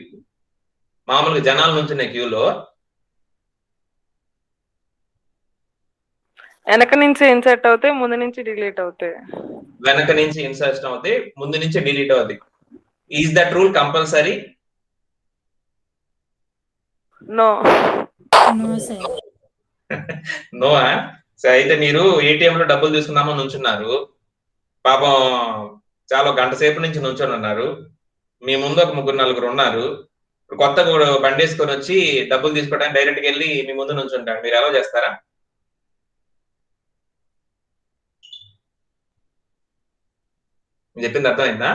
మామూలుగా జనాల నుంచి క్యూలో వెనక నుంచి ఇన్సర్ట్ అవుతాయి, ముందు నుంచి డిలీట్ అవుతాయి. వెనక నుంచి ఇన్సర్షన్ అవుతాయి, ముందు నుంచి డిలీట్ అవుతాయి. Is that rule compulsory? No. No. So అయితే మీరు ఏటీఎం లో డబ్బులు తీసుకుందామని నుంచున్నారు, పాపం చాలా గంట సేపు నుంచి నుంచొని ఉన్నారు. మీ ముందు ఒక ముగ్గురు నలుగురు ఉన్నారు. కొత్తగా బండి వేసుకొని వచ్చి డబ్బులు తీసుకోవడానికి డైరెక్ట్గా వెళ్ళి మీ ముందు నుంచుంటారు. మీరు ఎలా చేస్తారా? చెప్పింది అర్థమైందా?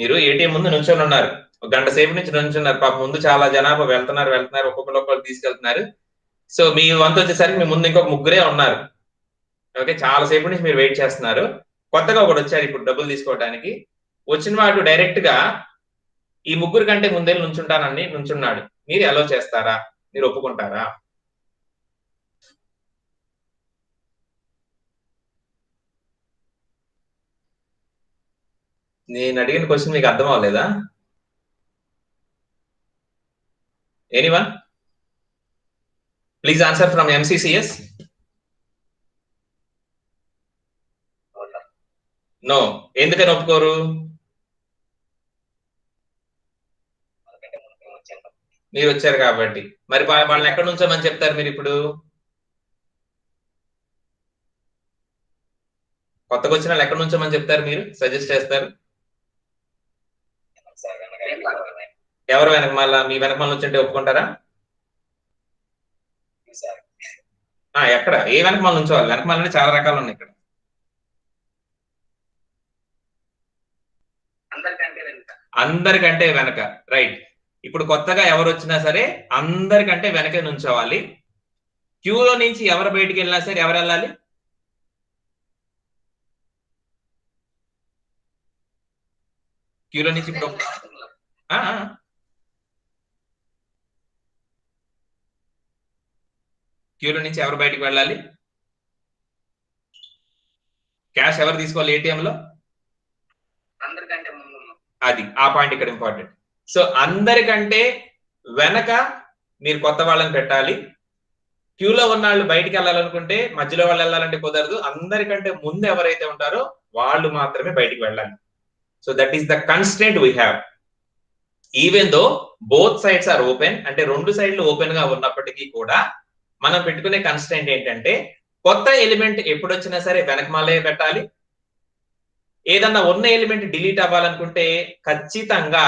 మీరు ఏటీఎం ముందు నుంచొని ఉన్నారు, ఒక గంట సేపు నుంచి నుంచున్నారు, పాప ముందు చాలా జనాభా వెళ్తున్నారు, ఒక్కొక్కరు తీసుకెళ్తున్నారు. సో మీ వంతు వచ్చేసరికి మీ ముందు ఇంకొక ముగ్గురే ఉన్నారు. ఓకే, చాలా సేపు నుంచి మీరు వెయిట్ చేస్తున్నారు. కొత్తగా ఒకటి వచ్చారు ఇప్పుడు డబ్బులు తీసుకోవడానికి. వచ్చిన వాడు డైరెక్ట్ గా ఈ ముగ్గురు కంటే ముందే నుంచుంటానని నుంచున్నాడు. మీరు అలౌ చేస్తారా? మీరు ఒప్పుకుంటారా? నేను అడిగిన క్వశ్చన్ మీకు అర్థం అవ్వలేదా? Anyone please answer from MCCS. No. ఎందుకని ఒప్పుకోరు? మీరు వచ్చారు కాబట్టి. మరి వాళ్ళని ఎక్కడి నుంచోమని చెప్తారు మీరు ఇప్పుడు? కొత్తగా వచ్చిన వాళ్ళు ఎక్కడి నుంచోమని చెప్తారు, మీరు సజెస్ట్ చేస్తారు? ఎవరు వెనక మళ్ళా మీ వెనక మళ్ళీ వచ్చంటే ఒప్పుకుంటారా? ఎక్కడ ఏ వెనక మళ్ళీ ఉంచోవాలి? వెనక మళ్ళీ చాలా రకాలు ఉన్నాయి ఇక్కడ. అందరికంటే వెనక, రైట్. ఇప్పుడు కొత్తగా ఎవరు వచ్చినా సరే అందరికంటే వెనకే నుంచోవాలి. క్యూలో నుంచి ఎవరు బయటికి వెళ్ళినా సరే ఎవరు వెళ్ళాలి? క్యూలో నుంచి ఇప్పుడు క్యూలో నుంచి ఎవరు బయటికి వెళ్ళాలి? క్యాష్ ఎవరు తీసుకోవాలి ఏటీఎంలో? అది ఆ పాయింట్ ఇక్కడ ఇంపార్టెంట్. సో అందరికంటే వెనక మీరు కొత్త వాళ్ళని పెట్టాలి. క్యూలో ఉన్న వాళ్ళు బయటికి వెళ్ళాలనుకుంటే మధ్యలో వాళ్ళు వెళ్ళాలంటే కుదరదు. అందరికంటే ముందు ఎవరైతే ఉంటారో వాళ్ళు మాత్రమే బయటికి వెళ్ళాలి. So that is the constraint we have. Even though both sides are open, అంటే రెండు సైడ్లు ఓపెన్ గా ఉన్నప్పటికీ కూడా మనం పెట్టుకునే కన్స్ట్రెంట్ ఏంటంటే కొత్త ఎలిమెంట్ ఎప్పుడు వచ్చినా సరే వెనకమాలే పెట్టాలి. ఏదన్నా ఉన్న ఎలిమెంట్ డిలీట్ అవ్వాలనుకుంటే ఖచ్చితంగా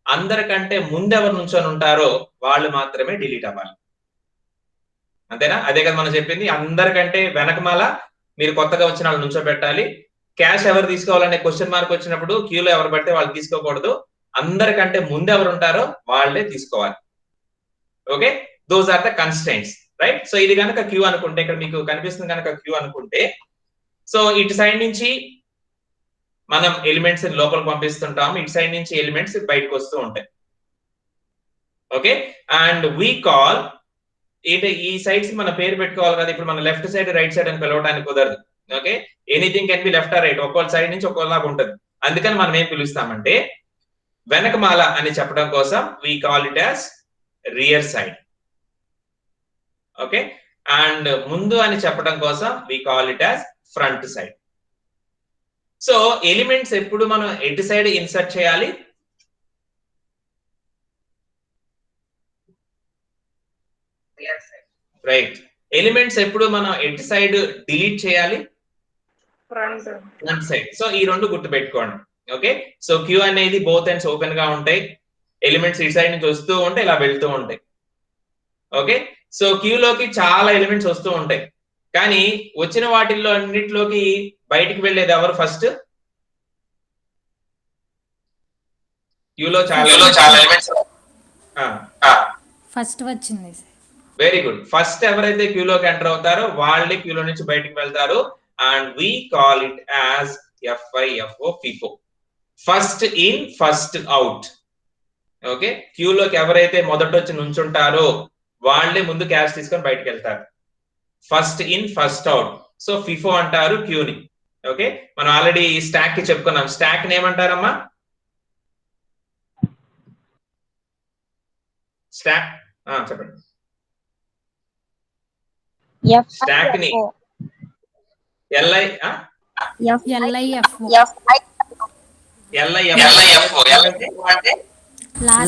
అందరికంటే ముందెవరు నుంచొని ఉంటారో వాళ్ళు మాత్రమే డిలీట్ అవ్వాలి. అంతేనా? అదే కదా మనం చెప్పింది. అందరికంటే వెనకమాల మీరు కొత్తగా వచ్చిన వాళ్ళు నుంచోబెట్టాలి. క్యాష్ ఎవరు తీసుకోవాలనే క్వశ్చన్ మార్క్ వచ్చినప్పుడు క్యూలో ఎవరు పడితే వాళ్ళు తీసుకోకూడదు. అందరికంటే ముందు ఎవరు ఉంటారో వాళ్ళే తీసుకోవాలి. Okay, those are the constraints, right? So ఇది కనుక క్యూ అనుకుంటే, ఇక్కడ మీకు కనిపిస్తుంది కనుక క్యూ అనుకుంటే, సో ఇటు సైడ్ నుంచి మనం ఎలిమెంట్స్ లోపలికి పంపిస్తుంటాము, ఇటు సైడ్ నుంచి ఎలిమెంట్స్ బయటకు వస్తూ ఉంటాయి. ఓకే, అండ్ వీ కాల్ ఈ సైడ్స్ మన పేరు పెట్టుకోవాలి కదా. ఇప్పుడు మన లెఫ్ట్ సైడ్ రైట్ సైడ్ అని పిలవడానికి కుదరదు. Okay, anything can be left or right, ఒక్కొక్క సైడ్ నుంచి ఒక్కోలాగా ఉంటుంది. అందుకని మనం ఏం పిలుస్తామంటే వెనకమాల అని చెప్పడం కోసం we call it as rear side. Okay, and ముందు అని చెప్పడం కోసం we call it as front side. So elements ఎప్పుడు మనం ఎటు సైడ్ ఇన్సర్ట్ చేయాలి? రైట్. ఎలిమెంట్స్ ఎప్పుడు మనం ఎటు సైడ్ డిలీట్ చేయాలి? Front side. సో ఈ రెండు గుర్తు పెట్టుకోండి. ఓకే, సో క్యూ అనేది బోత్ ఎండ్స్ ఓపెన్ గా ఉంటాయి. ఎలిమెంట్స్ ఇటు సైడ్ నుంచి వస్తూ ఉంటాయి, ఇలా వెళ్తూ ఉంటాయి. ఓకే, సో క్యూలోకి చాలా ఎలిమెంట్స్ వస్తూ ఉంటాయి, కానీ వచ్చిన వాటిల్లో అన్నిటిలోకి బయటికి వెళ్ళేది ఎవరు ఫస్ట్? క్యూలో చాలా ఎలిమెంట్స్ ఫస్ట్ వచ్చింది. Very good. ఫస్ట్ ఎవరైతే క్యూలోకి ఎంటర్ అవుతారో వాళ్ళే క్యూలో నుంచి బయటికి వెళ్తారు. And we call it as FIFO, FIFO, first in first out. Okay, క్యూలోకి ఎవరైతే మొదట వచ్చి నుంచుంటారో వాళ్ళే ముందు క్యాష్ తీసుకొని బయటకు వెళ్తారు. First in first out. So FIFO అంటారు క్యూని. ఓకే, మనం ఆల్రెడీ స్టాక్ కి చెప్పుకున్నాం. స్టాక్ ని ఏమంటారమ్మా? స్టాక్ చెప్పండి. స్టాక్ ని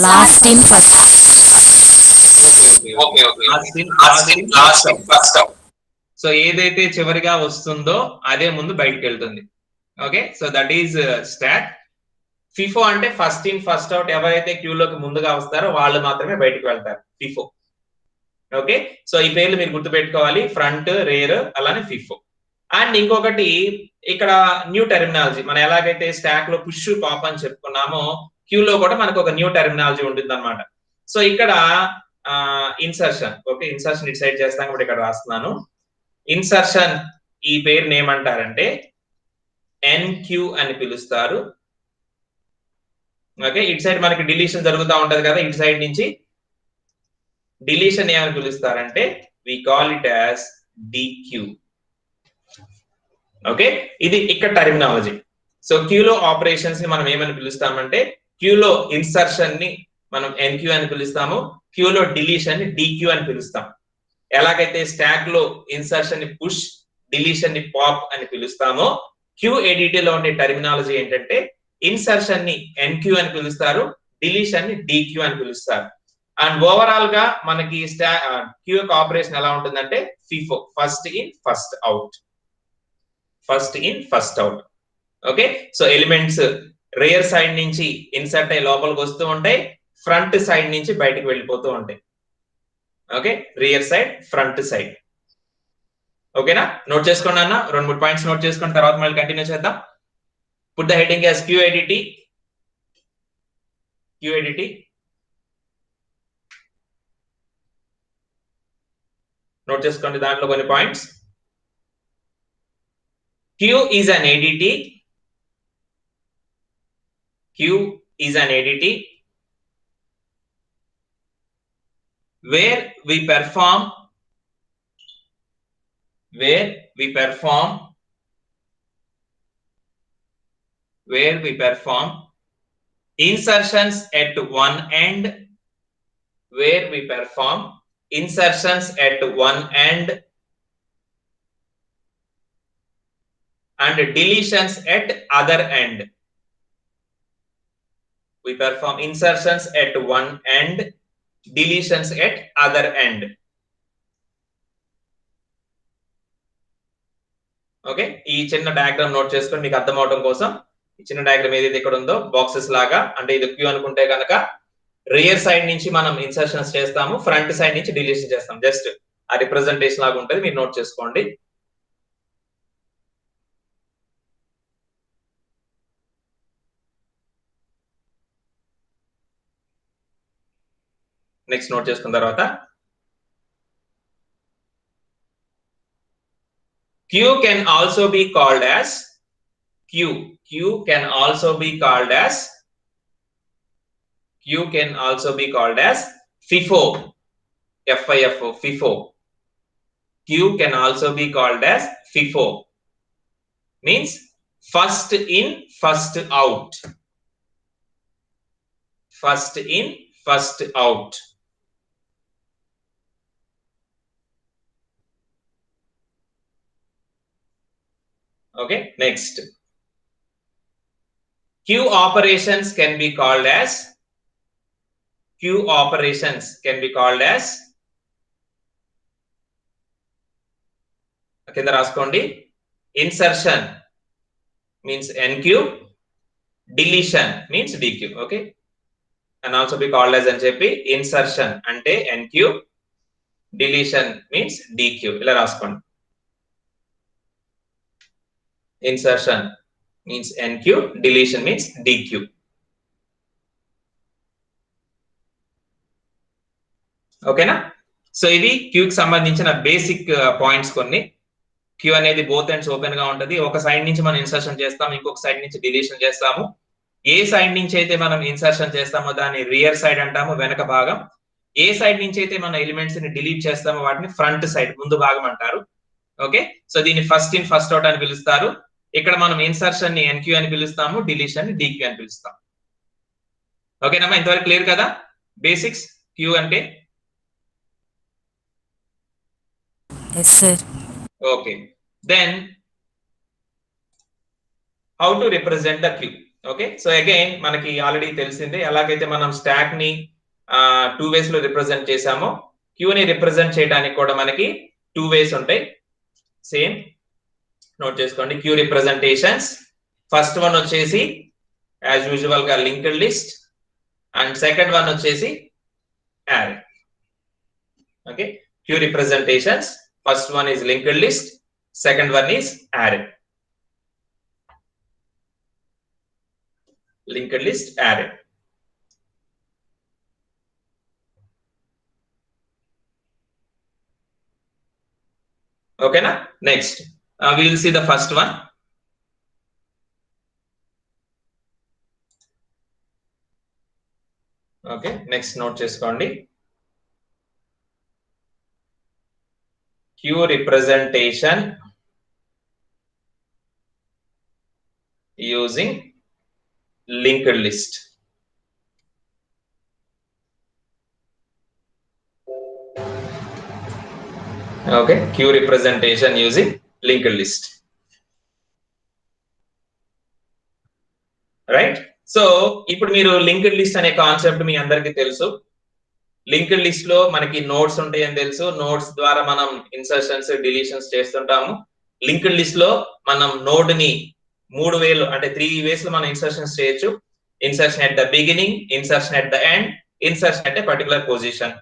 లాస్ట్ ఇన్ ఫస్ట్. సో ఏదైతే చివరిగా వస్తుందో అదే ముందు బయటకు వెళ్తుంది. Okay, so that is stock. FIFO అంటే ఫస్ట్ ఇన్ ఫస్ట్ అవుట్. ఎవరైతే క్యూలోకి ముందుగా వస్తారో వాళ్ళు మాత్రమే బయటకు వెళ్తారు, FIFO. ఓకే, సో ఈ పేర్లు మీరు గుర్తుపెట్టుకోవాలి, ఫ్రంట్, రేర్, అలానే FIFO. అండ్ ఇంకొకటి ఇక్కడ న్యూ టెర్మినాలజీ. మనం ఎలాగైతే స్టాక్ లో పుష్ పాప్ అని చెప్పుకున్నామో క్యూలో కూడా మనకు ఒక న్యూ టెర్మినాలజీ ఉంటుంది అనమాట. సో ఇక్కడ ఇన్సర్షన్. ఓకే, ఇన్సర్షన్ ఇటు సైడ్ చేస్తాం కూడా ఇక్కడ రాస్తున్నాను. ఇన్సర్షన్ ఈ పేరుని ఏమంటారంటే NQ అని పిలుస్తారు. ఓకే, ఇటు సైడ్ మనకి డిలీషన్ జరుగుతూ ఉంటది కదా, ఇటు సైడ్ నుంచి డిలీషన్ ఏమని పిలుస్తారంటే we call it as DQ. Okay, ఇది ఇక్కడ టర్మినాలజీ. సో క్యూలో ఆపరేషన్స్ ని మనం ఏమని పిలుస్తామంటే క్యూలో ఇన్సర్షన్ ని మనం NQ అని పిలుస్తాము, క్యూలో డిలీషన్ ని DQ అని పిలుస్తాం. ఎలాగైతే స్టాక్ లో ఇన్సర్షన్ ని పుష్, డిలీషన్ ని పాప్ అని పిలుస్తామో QADT లో ఉండే టర్మినాలజీ ఏంటంటే ఇన్సర్షన్ ని NQ అని పిలుస్తారు, డిలీషన్ ని DQ అని పిలుస్తారు. అండ్ ఓవరాల్ గా మనకి క్యూ యొక్క ఆపరేషన్ ఎలా ఉంటుందంటే FIFO, first in first out, first in first out. Okay, so elements rare side నుంచి ఇన్సర్ట్ అయ్యి లోపలికి వస్తూ ఉంటాయి, ఫ్రంట్ సైడ్ నుంచి బయటకు వెళ్ళిపోతూ ఉంటాయి. Okay, rear side, front side. ఓకేనా? నోట్ చేసుకోండి అన్న, 2-3 పాయింట్స్ నోట్ చేసుకున్న తర్వాత మళ్ళీ కంటిన్యూ చేద్దాం. Put the heading as QADT. QADT. Note చేసుకోండి దాంట్లో కొన్ని points. Q is an ADT. Q is an ADT where we perform insertions at one end, where we perform insertions at one end and deletions at other end. We perform insertions at one end, deletions at other end. Okay, ఈ చిన్న diagram note చేసుకొని మీకు అర్థం అవడం కోసం ఈ చిన్న diagram ఏదైతే ఇక్కడ ఉందో బాక్సెస్ లాగా, అంటే ఇది క్యూ అనుకుంటే కనుక రియర్ సైడ్ నుంచి మనం ఇన్సర్షన్స్ చేస్తాము, ఫ్రంట్ సైడ్ నుంచి డిలీషన్ చేస్తాం. జస్ట్ ఆ రిప్రజెంటేషన్ లాగా ఉంటుంది, మీరు నోట్ చేసుకోండి. నెక్స్ట్ నోట్ చేసుకున్న తర్వాత Q can also be called as Q can also be called as FIFO. FIFO, FIFO. Q can also be called as FIFO. Means first in, first out. First in, first out. Okay, next. Q operations can be called as కింద రాసుకోండి. Insertion means NQ, deletion means DQ. Okay, and also be called as అని చెప్పి insertion అంటే NQ, deletion means DQ ఇలా రాసుకోండి. Insertion means NQ, deletion means DQ. ఓకేనా? So ఇది queue కి సంబంధించిన బేసిక్ పాయింట్స్ కొన్ని. క్యూ అనేది బోత్ ఎండ్స్ ఓపెన్ గా ఉంటది. ఒక సైడ్ నుంచి మనం ఇన్సర్షన్ చేస్తాం, ఇంకొక సైడ్ నుంచి డిలీషన్ చేస్తాము. ఏ సైడ్ నుంచి అయితే మనం ఇన్సర్షన్ చేస్తామో దాన్ని రియర్ సైడ్ అంటాము, వెనక భాగం. ఏ సైడ్ నుంచి అయితే మన ఎలిమెంట్స్ ని డిలీట్ చేస్తామో వాటిని ఫ్రంట్ సైడ్, ముందు భాగం అంటారు. ఓకే, సో దీన్ని ఫస్ట్ ఇన్ ఫస్ట్ అవుట్ అని పిలుస్తారు. ఇక్కడ మనం ఇన్సర్షన్ ని ఎన్క్యూ అని పిలుస్తాము, డిలీషన్ ని డిక్యూ అని పిలుస్తాం. ఓకేనమ్మా, ఇంతవరకు క్లియర్ కదా బేసిక్స్ క్యూ అంటే? Yes, sir. Okay, then how to represent the queue. Okay, so again మనకి ఆల్రెడీ తెలిసిందే, ఎలాగైతే మనం స్టాక్ ని 2 ways లో రిప్రజెంట్ చేసామో క్యూ ని రిప్రజెంట్ చేయడానికి కూడా మనకి 2 ways ఉంటాయి. సేమ్ నోట్ చేసుకోండి. క్యూ రిప్రజెంటేషన్స్, ఫస్ట్ వన్ వచ్చేసి యాజ్ యూజువల్ గా linked list, and second one వచ్చేసి array. Okay, queue representations, first one is linked list, second one is array. Linked list, array. Okay na? Next we will see the first one. Okay, next note cheskondi. Q representation using linked list. Okay, Q representation using linked list. Right? So ఇప్పుడు మీరు linked list అనే concept మీ అందరికీ తెలుసు. Linked list లో మనకి nodes ఉంటాయని తెలుసు. Nodes ద్వారా మనం ఇన్సర్షన్స్, డిలీషన్స్ చేస్తుంటాము. లింక్డ్ లిస్ట్ లో మనం నోడ్ ని 3 వేలు అంటే 3 ways లో మనం ఇన్సర్షన్స్ చేయొచ్చు. Insertion at the beginning, insertion at the end, insertion at a particular position.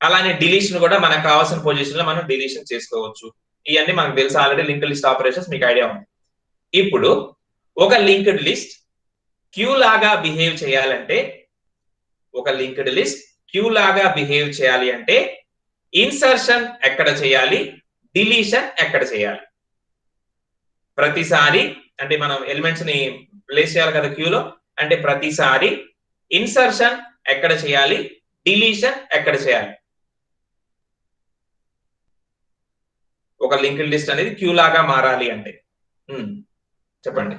అలానే డిలీషన్ కూడా మనకు కావాల్సిన పొజిషన్ లో మనం డిలీషన్ చేసుకోవచ్చు. ఇవన్నీ మనకు తెలుసు ఆల్రెడీ. లింక్డ్ లిస్ట్ ఆపరేషన్స్ మీకు ఐడియా ఉంది. ఇప్పుడు ఒక లింక్డ్ లిస్ట్ క్యూ లాగా బిహేవ్ చేయాలంటే, ఒక లింక్డ్ లిస్ట్ క్యూ లాగా బిహేవ్ చేయాలి అంటే ఇన్సర్షన్ ఎక్కడ చేయాలి, డిలీషన్ ఎక్కడ చేయాలి. ప్రతిసారి అంటే మనం ఎలిమెంట్స్ ని ప్లేస్ చేయాలి కదా క్యూలో, అంటే ప్రతిసారి ఇన్సర్షన్ ఎక్కడ చేయాలి, డిలీషన్ ఎక్కడ చేయాలి. ఒక లింక్డ్ లిస్ట్ అనేది క్యూ లాగా మారాలి అంటే చెప్పండి.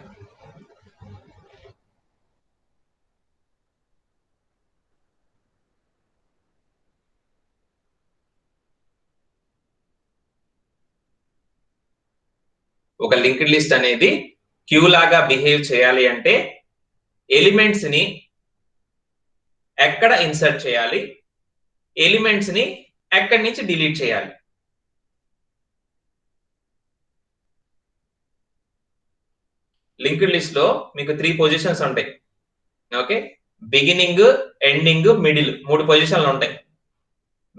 ఒక లింక్డ్ లిస్ట్ అనేది క్యూ లాగా బిహేవ్ చేయాలి అంటే ఎలిమెంట్స్ ని ఎక్కడ ఇన్సర్ట్ చేయాలి, ఎలిమెంట్స్ ని ఎక్కడి నుంచి డిలీట్ చేయాలి. లింక్డ్ లిస్ట్ లో మీకు 3 పొజిషన్స్ ఉంటాయి. ఓకే, బిగినింగ్, ఎండింగ్, మిడిల్ 3 పొజిషన్లు ఉంటాయి.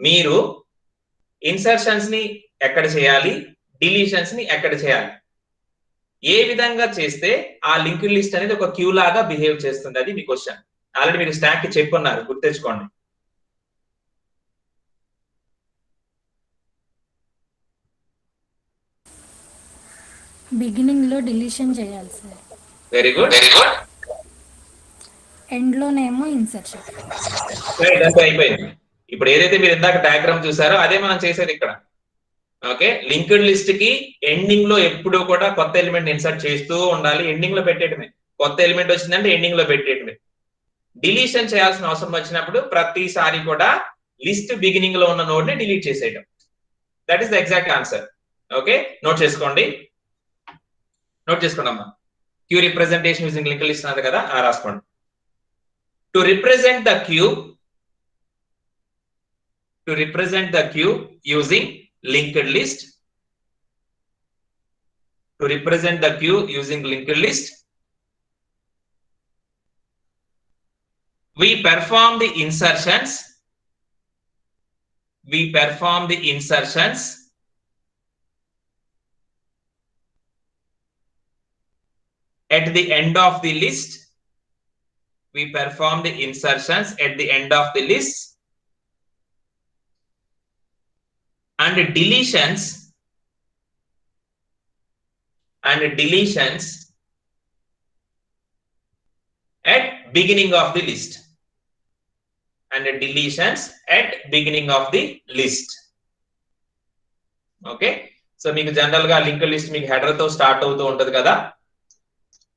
మీరు ఇన్సర్షన్స్ ని ఎక్కడ చేయాలి, డిలీషన్స్ ని ఎక్కడ చేయాలి, ఏ విధంగా చేస్తే ఆ లింక్డ్ లిస్ట్ అనేది ఒక క్యూ లాగా బిహేవ్ చేస్తుంది, అది మీ క్వశ్చన్. ఆల్రెడీ మీరు స్టాక్ కి చెప్పున్నారు, గుర్తెచ్చుకోండి. బిగినింగ్ లో డిలీషన్ చేయాలి సార్. Very good. ఎండ్ లోనేమో ఇన్సర్షన్. ఇదంతా అయిపోయింది. ఇప్పుడు ఏదైతే మీరు ఇందాక డయాగ్రామ్ చూసారో అదే మనం చేసేది ఇక్కడ. ఓకే, లింక్డ్ లిస్ట్ కి ఎండింగ్ లో ఎప్పుడూ కూడా కొత్త ఎలిమెంట్ ఇన్సర్ట్ చేస్తూ ఉండాలి. ఎండింగ్ లో పెట్టేయటమే. కొత్త ఎలిమెంట్ వచ్చిందంటే ఎండింగ్ లో పెట్టేయటమే. డిలీషన్ చేయాల్సిన అవసరం వచ్చినప్పుడు ప్రతిసారి కూడా లిస్ట్ బిగినింగ్ లో ఉన్న నోడ్ ని డిలీట్ చేసేయడం. That is the exact answer. Okay, note చేసుకోండి. నోట్ చేసుకోండి అమ్మా. Queue representation using linked list అన్నది కదా, రాసుకోండి. To represent the queue, to represent the queue using linked list, to represent the queue using linked list, we perform the insertions at the end of the list. We perform the insertions at the end of the list and deletions at beginning of the list, okay. So మీకు general గా linked list మీకు header తో start అవుతూ ఉంటది కదా.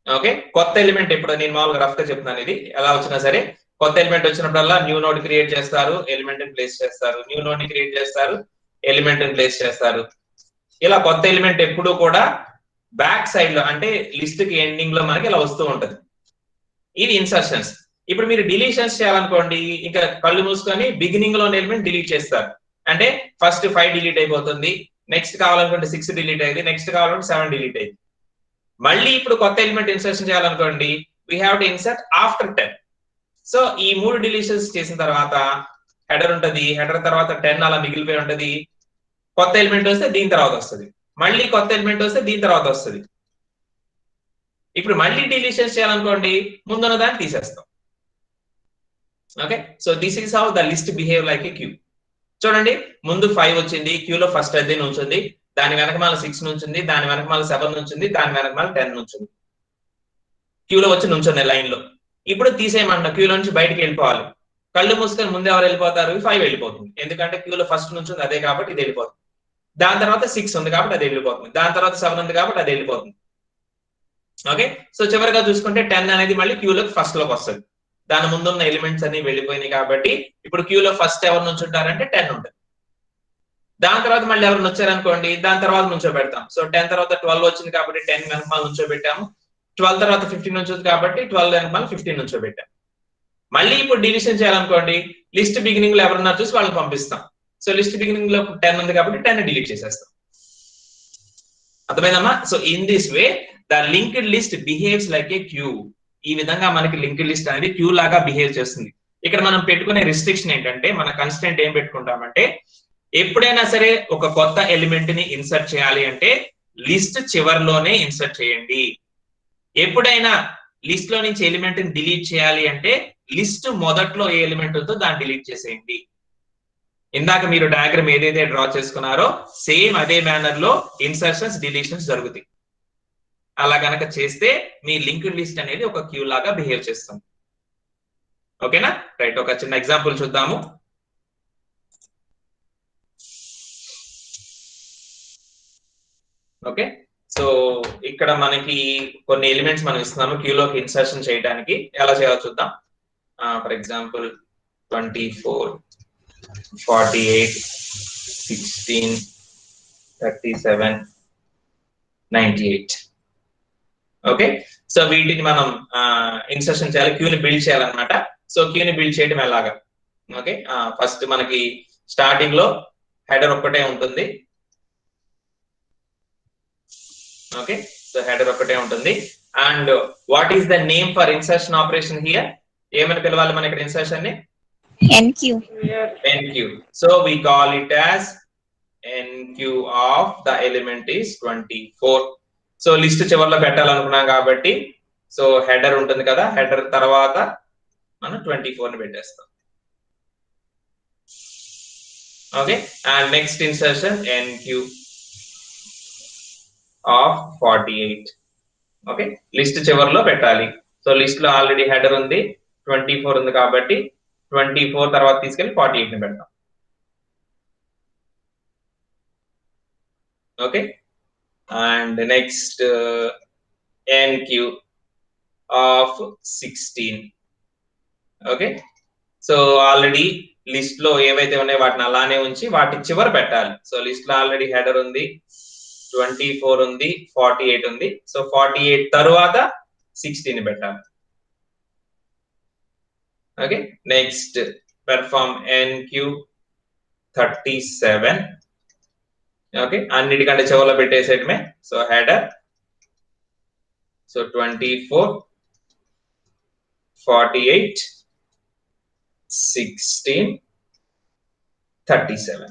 Okay, కొత్త element ఎప్పుడు, నేను మామూలుగా రఫ్ గా చెప్తున్నాను, ఇది ఎలా వచ్చినా సరే కొత్త ఎలిమెంట్ వచ్చినప్పుడల్లా న్యూ నోడ్ క్రియేట్ చేస్తారు, ఎలిమెంట్ ని ప్లేస్ చేస్తారు, న్యూ నోడ్ ని క్రియేట్ చేస్తారు, ఎలిమెంట్ ని ప్లేస్ చేస్తారు. ఇలా కొత్త ఎలిమెంట్ ఎప్పుడు కూడా బ్యాక్ సైడ్ లో అంటే లిస్ట్ కి ఎండింగ్ లో మనకి ఇలా వస్తూ ఉంటది. ఇది ఇన్సర్షన్స్. ఇప్పుడు మీరు డిలీషన్స్ చేయాలనుకోండి, ఇంకా కళ్ళు మూసుకొని బిగినింగ్ లో ఎలిమెంట్ డిలీట్ చేస్తారు. అంటే ఫస్ట్ 5 డిలీట్ అయిపోతుంది, నెక్స్ట్ కావాలనుకుంటే 6 డిలీట్ అయింది, నెక్స్ట్ కావాలంటే 7 డిలీట్ అయింది. మళ్ళీ ఇప్పుడు కొత్త ఎలిమెంట్ ఇన్సర్షన్ చేయాలనుకోండి, we have to insert after 10. So ఈ 3 డిలీషన్స్ చేసిన తర్వాత హెడర్ ఉంటది, హెడర్ తర్వాత 10 అలా మిగిలిపోయి ఉంటది. కొత్త ఎలిమెంట్ వస్తే దీని తర్వాత వస్తుంది, మళ్ళీ కొత్త ఎలిమెంట్ వస్తే దీని తర్వాత వస్తుంది. ఇప్పుడు మళ్ళీ డిలీషన్స్ చేయాలనుకోండి, ముందున్న దాన్ని తీసేస్తాం. Okay, so this is how the list behave like a queue. చూడండి, ముందు 5 వచ్చింది, క్యూలో ఫస్ట్ అదే నుంచింది, దాని వెనక మళ్ళీ 6 నుంచింది, దాని వెనక మళ్ళీ 7 నుంచింది, దాని వెనక మళ్ళీ 10 నుంచింది. క్యూలో వచ్చి నుంచుంది లైన్ లో. ఇప్పుడు తీసేయమంటున్నా, క్యూలో నుంచి బయటకు వెళ్ళిపోవాలి. కళ్ళు మూసుకొని ముందు ఎవరు వెళ్ళిపోతారు, 5 వెళ్ళిపోతుంది. ఎందుకంటే క్యూలో ఫస్ట్ నుంచి ఉంది అదే కాబట్టి ఇది వెళ్ళిపోతుంది. దాని తర్వాత 6 ఉంది కాబట్టి అది వెళ్ళిపోతుంది. దాని తర్వాత 7 ఉంది కాబట్టి అది వెళ్ళిపోతుంది. ఓకే, సో చివరిగా చూసుకుంటే 10 అనేది మళ్ళీ క్యూలో ఫస్ట్ లోకి వస్తుంది. దాని ముందున్న ఎలిమెంట్స్ అన్ని వెళ్ళిపోయినాయి కాబట్టి ఇప్పుడు క్యూలో ఫస్ట్ ఎవరు నుంచి ఉంటారంటే 10 ఉంటుంది. దాని తర్వాత మళ్ళీ ఎవరు వచ్చారనుకోండి, దాని తర్వాత నుంచో పెడతాం. సో 10 తర్వాత 12 వచ్చింది కాబట్టి 10 వెనకమాల నుంచో పెట్టాము. 12 తర్వాత 15 నుంచి ఉంది కాబట్టి 12 వెనకమాల 15 నుంచో పెట్టాము. మళ్ళీ ఇప్పుడు డివిజన్ చేయాలనుకోండి, లిస్ట్ బిగినింగ్ లో ఎవరున్నారు చూసి వాళ్ళని పంపిస్తాం. సో లిస్ట్ బిగినింగ్ లో 10 ఉంది కాబట్టి 10 డిలీట్ చేసేస్తాం. అర్థమైందమ్మా? So in this way the linked list behaves like a queue. ఈ విధంగా మనకి లింక్డ్ లిస్ట్ అనేది క్యూ లాగా బిహేవ్ చేస్తుంది. ఇక్కడ మనం పెట్టుకునే రిస్ట్రిక్షన్ ఏంటంటే, మన కన్స్టెంట్ ఏం పెట్టుకుంటామంటే, ఎప్పుడైనా సరే ఒక కొత్త ఎలిమెంట్ ని ఇన్సర్ట్ చేయాలి అంటే లిస్ట్ చివరిలోనే ఇన్సర్ట్ చేయండి. ఎప్పుడైనా లిస్ట్ లో నుంచి ఎలిమెంట్ ని డిలీట్ చేయాలి అంటే లిస్ట్ మొదట్లో ఏ ఎలిమెంట్ ఉందో దాన్ని డిలీట్ చేసేయండి. ఇందాక మీరు డయాగ్రామ్ ఏదైతే డ్రా చేసుకున్నారో సేమ్ అదే మేనర్ లో ఇన్సర్షన్స్ డిలీషన్స్ జరుగుతాయి. అలా గనక చేస్తే మీ లింక్డ్ లిస్ట్ అనేది ఒక క్యూ లాగా బిహేవ్ చేస్తుంది. ఓకేనా? రైట్, ఒక చిన్న ఎగ్జాంపుల్ చూద్దాము. ఓకే, సో ఇక్కడ మనకి కొన్ని ఎలిమెంట్స్ మనం ఇస్తున్నాము క్యూలోకి ఇన్సర్షన్ చేయడానికి. ఎలా చేయాలో చూద్దాం. For example 24, 48, 16, 37, 98. ఓకే, సో వీటిని మనం ఇన్సర్షన్ చేయాలి, క్యూని బిల్డ్ చేయాలన్నమాట. సో క్యూని బిల్డ్ చేయడం ఎలాగా? ఓకే, ఫస్ట్ మనకి స్టార్టింగ్ లో హెడర్ ఒక్కటే ఉంటుంది. ఓకే, సో హెడర్ ఒక్కటే ఉంటుంది. And what is the name for insertion operation here? ఏమని పిలవాలి మన ఇక్కడ ఇన్సర్షన్ ని? NQ. NQ. So we call it as NQ of the element is 24. So list చివరిలో పెట్టాలనుకున్నాం కాబట్టి సో హెడర్ ఉంటుంది కదా, హెడర్ తర్వాత మనం 24 ని పెట్టేస్తాం. Okay, and next insertion NQ of 48. Okay, list చివరిలో పెట్టాలి. సో లిస్ట్ లో ఆల్రెడీ హెడర్ ఉంది, 24 ఉంది కాబట్టి 24 తర్వాత తీసుకెళ్లి 48 ని పెడతాం. Okay, and next NQ of 16. Okay, so already list లో ఏవైతే ఉన్నాయో వాటిని అలానే ఉంచి వాటి చివర పెట్టాలి. సో లిస్ట్ లో ఆల్రెడీ హెడర్ ఉంది, 24 ఉంది, 48 ఉంది. సో 48 తరువాత 16 పెట్టాలి. Okay, next perform NQ 37. Okay, అన్నిటికంటే చివరిలో పెట్టేసేయటమే. So header, so 24, 48, 16, 37.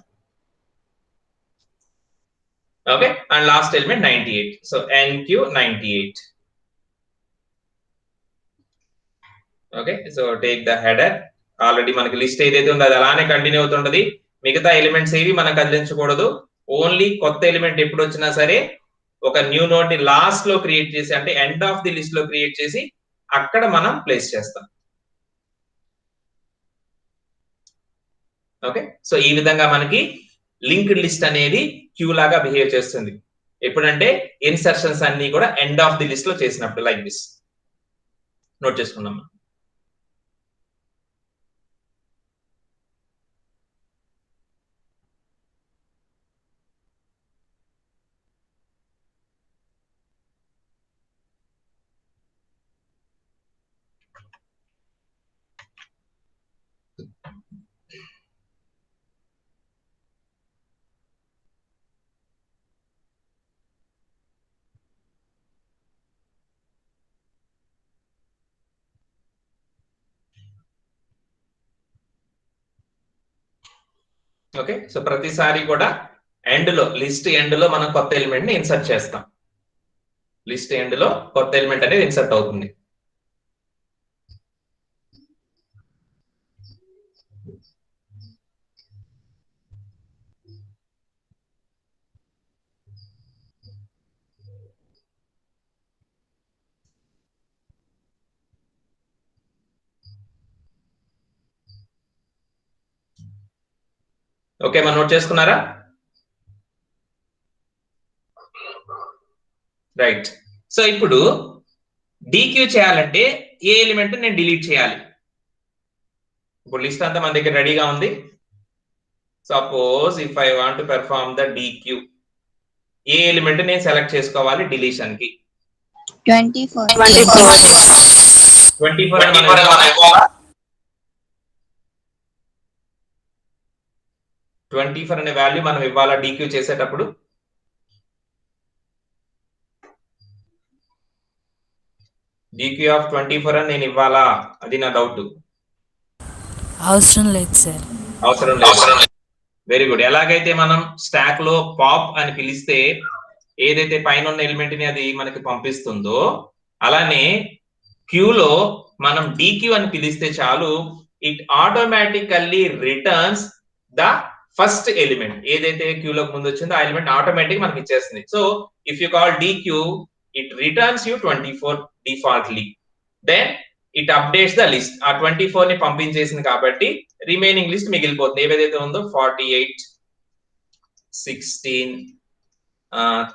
Okay, and last element 98. So NQ 98. Okay, so take the header. Already మనకి లిస్ట్ ఏదైతే ఉందో అది అలానే కంటిన్యూ అవుతుంటది. మిగతా ఎలిమెంట్స్ ఏవి మనం కదిలించకూడదు. ఓన్లీ కొత్త ఎలిమెంట్ ఎప్పుడు వచ్చినా సరే ఒక న్యూ నోడ్ ని లాస్ట్ లో క్రియేట్ చేసి, అంటే ఎండ్ ఆఫ్ ది లిస్ట్ లో క్రియేట్ చేసి అక్కడ మనం ప్లేస్ చేస్తాం. ఓకే, సో ఈ విధంగా మనకి లింక్డ్ లిస్ట్ అనేది క్యూ లాగా బిహేవ్ చేస్తుంది. ఎప్పుడంటే ఇన్సర్షన్స్ అన్ని కూడా ఎండ్ ఆఫ్ ది లిస్ట్ లో చేసినప్పుడు, లైక్ దిస్. నోట్ చేసుకుందాం. ఓకే, సో ప్రతిసారి కూడా ఎండ్ లో, లిస్ట్ ఎండ్ లో మనం కొత్త ఎలిమెంట్ ని ఇన్సర్ట్ చేస్తాం. లిస్ట్ ఎండ్ లో కొత్త ఎలిమెంట్ అనేది ఇన్సర్ట్ అవుతుంది. ఓకే, మనం నోట్ చేసుకున్నారా? రైట్. సో ఇప్పుడు డీక్యూ చేయాలంటే ఏ ఎలిమెంట్ నేను డిలీట్ చేయాలి? ఇప్పుడు లిస్ట్ అంతా మన దగ్గర రెడీగా ఉంది. Suppose if I want to perform the DQ, A element నేను సెలెక్ట్ చేసుకోవాలి డిలీషన్ కి? 24. 24 అనే వాల్యూ మనం ఇవ్వాలా డీక్యూ చేసేటప్పుడు? డీక్యూ ఆఫ్ 24 అని నేను ఇవ్వాలా? అది నా డౌట్. అవసరం లేదు సార్. అవసరం లేదు. Very good. ఎలాగైతే మనం స్టాక్ లో పాప్ అని పిలిస్తే ఏదైతే పైన ఉన్న ఎలిమెంట్ ని అది మనకి పంపిస్తుందో, అలానే క్యూలో మనం డీక్యూ అని పిలిస్తే చాలు, it automatically returns the first element. ఏదైతే క్యూలోకి ముందు వచ్చిందో ఆ ఎలిమెంట్ ఆటోమేటిక్ మనకి ఇచ్చేస్తుంది. So if you call dequeue, it returns you 24 defaultly. Then it updates the list. ఆ 24 ని పంపించేసింది కాబట్టి రిమైనింగ్ లిస్ట్ మిగిలిపోతుంది. ఏదైతే ఉందో 48, 16,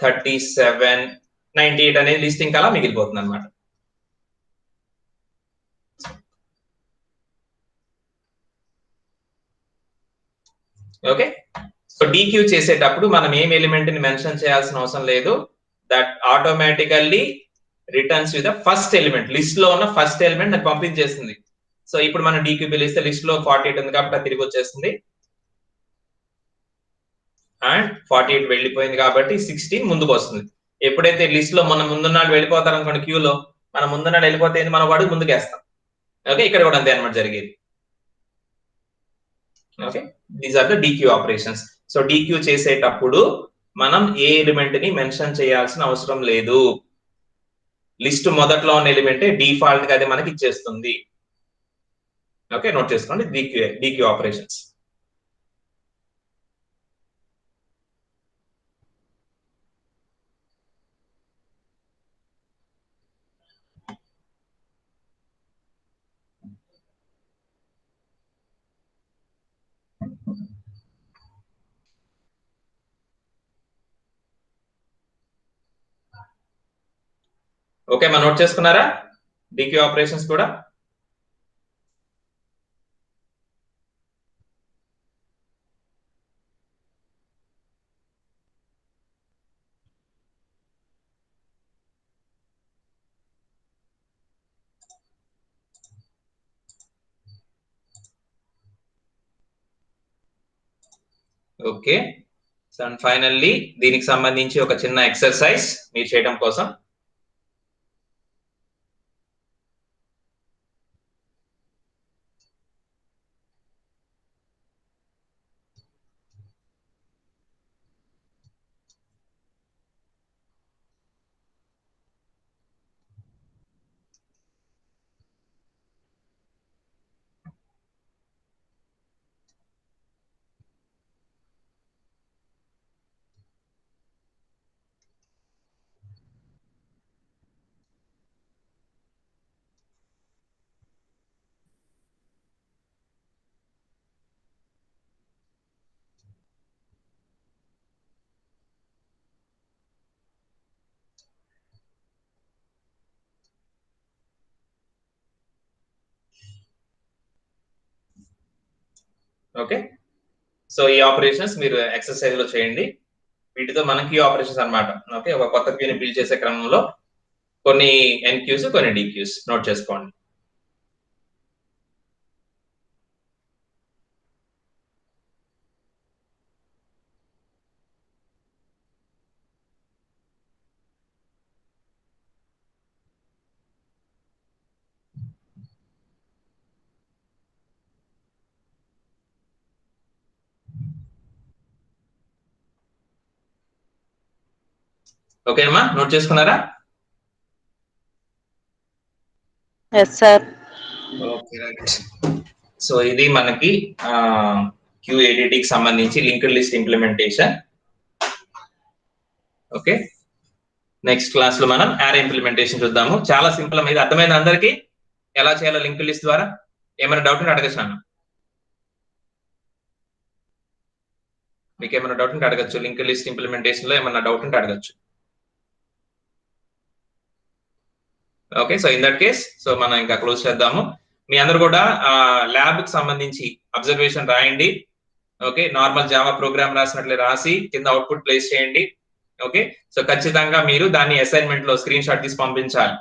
37, 98 అనేది లిస్ట్ ఇంకా అలా మిగిలిపోతుంది అనమాట. ఓకే, సో డీక్యూ చేసేటప్పుడు మనం ఏం ఎలిమెంట్ ని మెన్షన్ చేయాల్సిన అవసరం లేదు. That automatically returns with the first element, list లో ఉన్న ఫస్ట్ ఎలిమెంట్ నాకు పంపించేస్తుంది. సో ఇప్పుడు మనం డీక్యూ పిలిస్తే లిస్ట్ లో 48 ఉంది కాబట్టి అది తిరిగి వచ్చేస్తుంది, అండ్ 48 వెళ్ళిపోయింది కాబట్టి 16 ముందుకు వస్తుంది. ఎప్పుడైతే లిస్ట్ లో మన ముందున్నాడు వెళ్ళిపోతారు అనుకోండి, క్యూలో మన ముందున్నాడు వెళ్ళిపోతే మనం వాడు ముందుకేస్తాం. ఓకే, ఇక్కడ కూడా అంతే అనమాట జరిగేది. Okay, these are the dequeue operations. So dequeue చేసేటప్పుడు మనం ఏ ఎలిమెంట్ ని మెన్షన్ చేయాల్సిన అవసరం లేదు. లిస్ట్ మొదట్లో ఉన్న ఎలిమెంటే డిఫాల్ట్ గా అది మనకి ఇచ్చేస్తుంది. ఓకే, నోట్ చేసుకోండి డీక్యూ ఆపరేషన్స్. ఓకే, మనం నోట్ చేసుకున్నారా డీక్యూ ఆపరేషన్స్ కూడా? ఓకే, సో అండ్ ఫైనల్లీ దీనికి సంబంధించి ఒక చిన్న ఎక్సర్సైజ్ మీరు చేయడం కోసం. ఓకే, సో ఈ ఆపరేషన్స్ మీరు ఎక్సర్సైజ్ లో చేయండి. వీటితో మన క్యూ ఆపరేషన్స్ అన్నమాట. ఓకే, ఒక కొత్త క్యూని బిల్డ్ చేసే క్రమంలో కొన్ని ఎన్క్యూస్, కొన్ని డీక్యూస్ నోట్ చేసుకోండి. ఓకే అమ్మా, నోట్ చేసుకున్నారా? Yes sir. Okay, right. So ఇది మనకి QADT కి సంబంధించి linked list implementation. Okay, next class లో మనం యారే ఇంప్లిమెంటేషన్ చూద్దాము. చాలా సింపుల్, ఇది అర్థమైంది అందరికి ఎలా చేయాలో లింక్డ్ లిస్ట్ ద్వారా? ఏమైనా డౌట్ ఉంటే అడగచ్చు నాన్న, మీకు ఏమైనా డౌట్ ఉంటే అడగచ్చు. లింక్డ్ లిస్ట్ ఇంప్లిమెంటేషన్ లో ఏమైనా డౌట్ ఉంటే అడగచ్చు. Okay, so in that case so మనం ఇంకా క్లోజ్ చేద్దాము. మీ అందరు కూడా ల్యాబ్ కి సంబంధించి అబ్జర్వేషన్ రాయండి. ఓకే, నార్మల్ జావా ప్రోగ్రామ్ రాసినట్లే రాసి కింద అవుట్పుట్ ప్లేస్ చేయండి. ఓకే, సో ఖచ్చితంగా మీరు దాన్ని అసైన్మెంట్ లో స్క్రీన్ షాట్ తీసి పంపించాలి.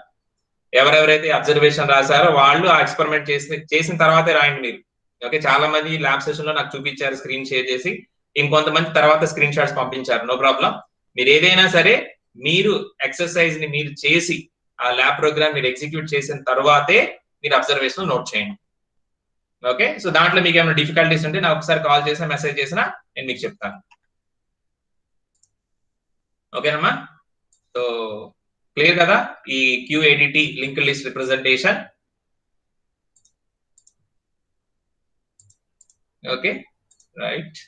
ఎవరెవరైతే అబ్జర్వేషన్ రాశారో వాళ్ళు ఆ ఎక్స్పెరిమెంట్ చేసిన తర్వాతే రాయండి మీరు. ఓకే, చాలా మంది ల్యాబ్ సెషన్ లో నాకు చూపించారు స్క్రీన్ షేర్ చేసి, ఇంకొంతమంది తర్వాత స్క్రీన్ షాట్స్ పంపించారు. నో ప్రాబ్లం, మీరు ఏదైనా సరే మీరు ఎక్సర్సైజ్ ని మీరు చేసి ఆ ల్యాబ్ ప్రోగ్రామ్ మీరు ఎగ్జిక్యూట్ చేసిన తర్వాతే మీరు అబ్జర్వేషన్ నోట్ చేయండి. ఓకే, సో దాంట్లో మీకు ఏమైనా డిఫికల్టీస్ ఉంటే నాకు ఒకసారి కాల్ చేసినా మెసేజ్ చేసినా నేను మీకు చెప్తాను. ఓకేనమ్మా, సో క్లియర్ కదా ఈ QADT linked list representation? Okay, right.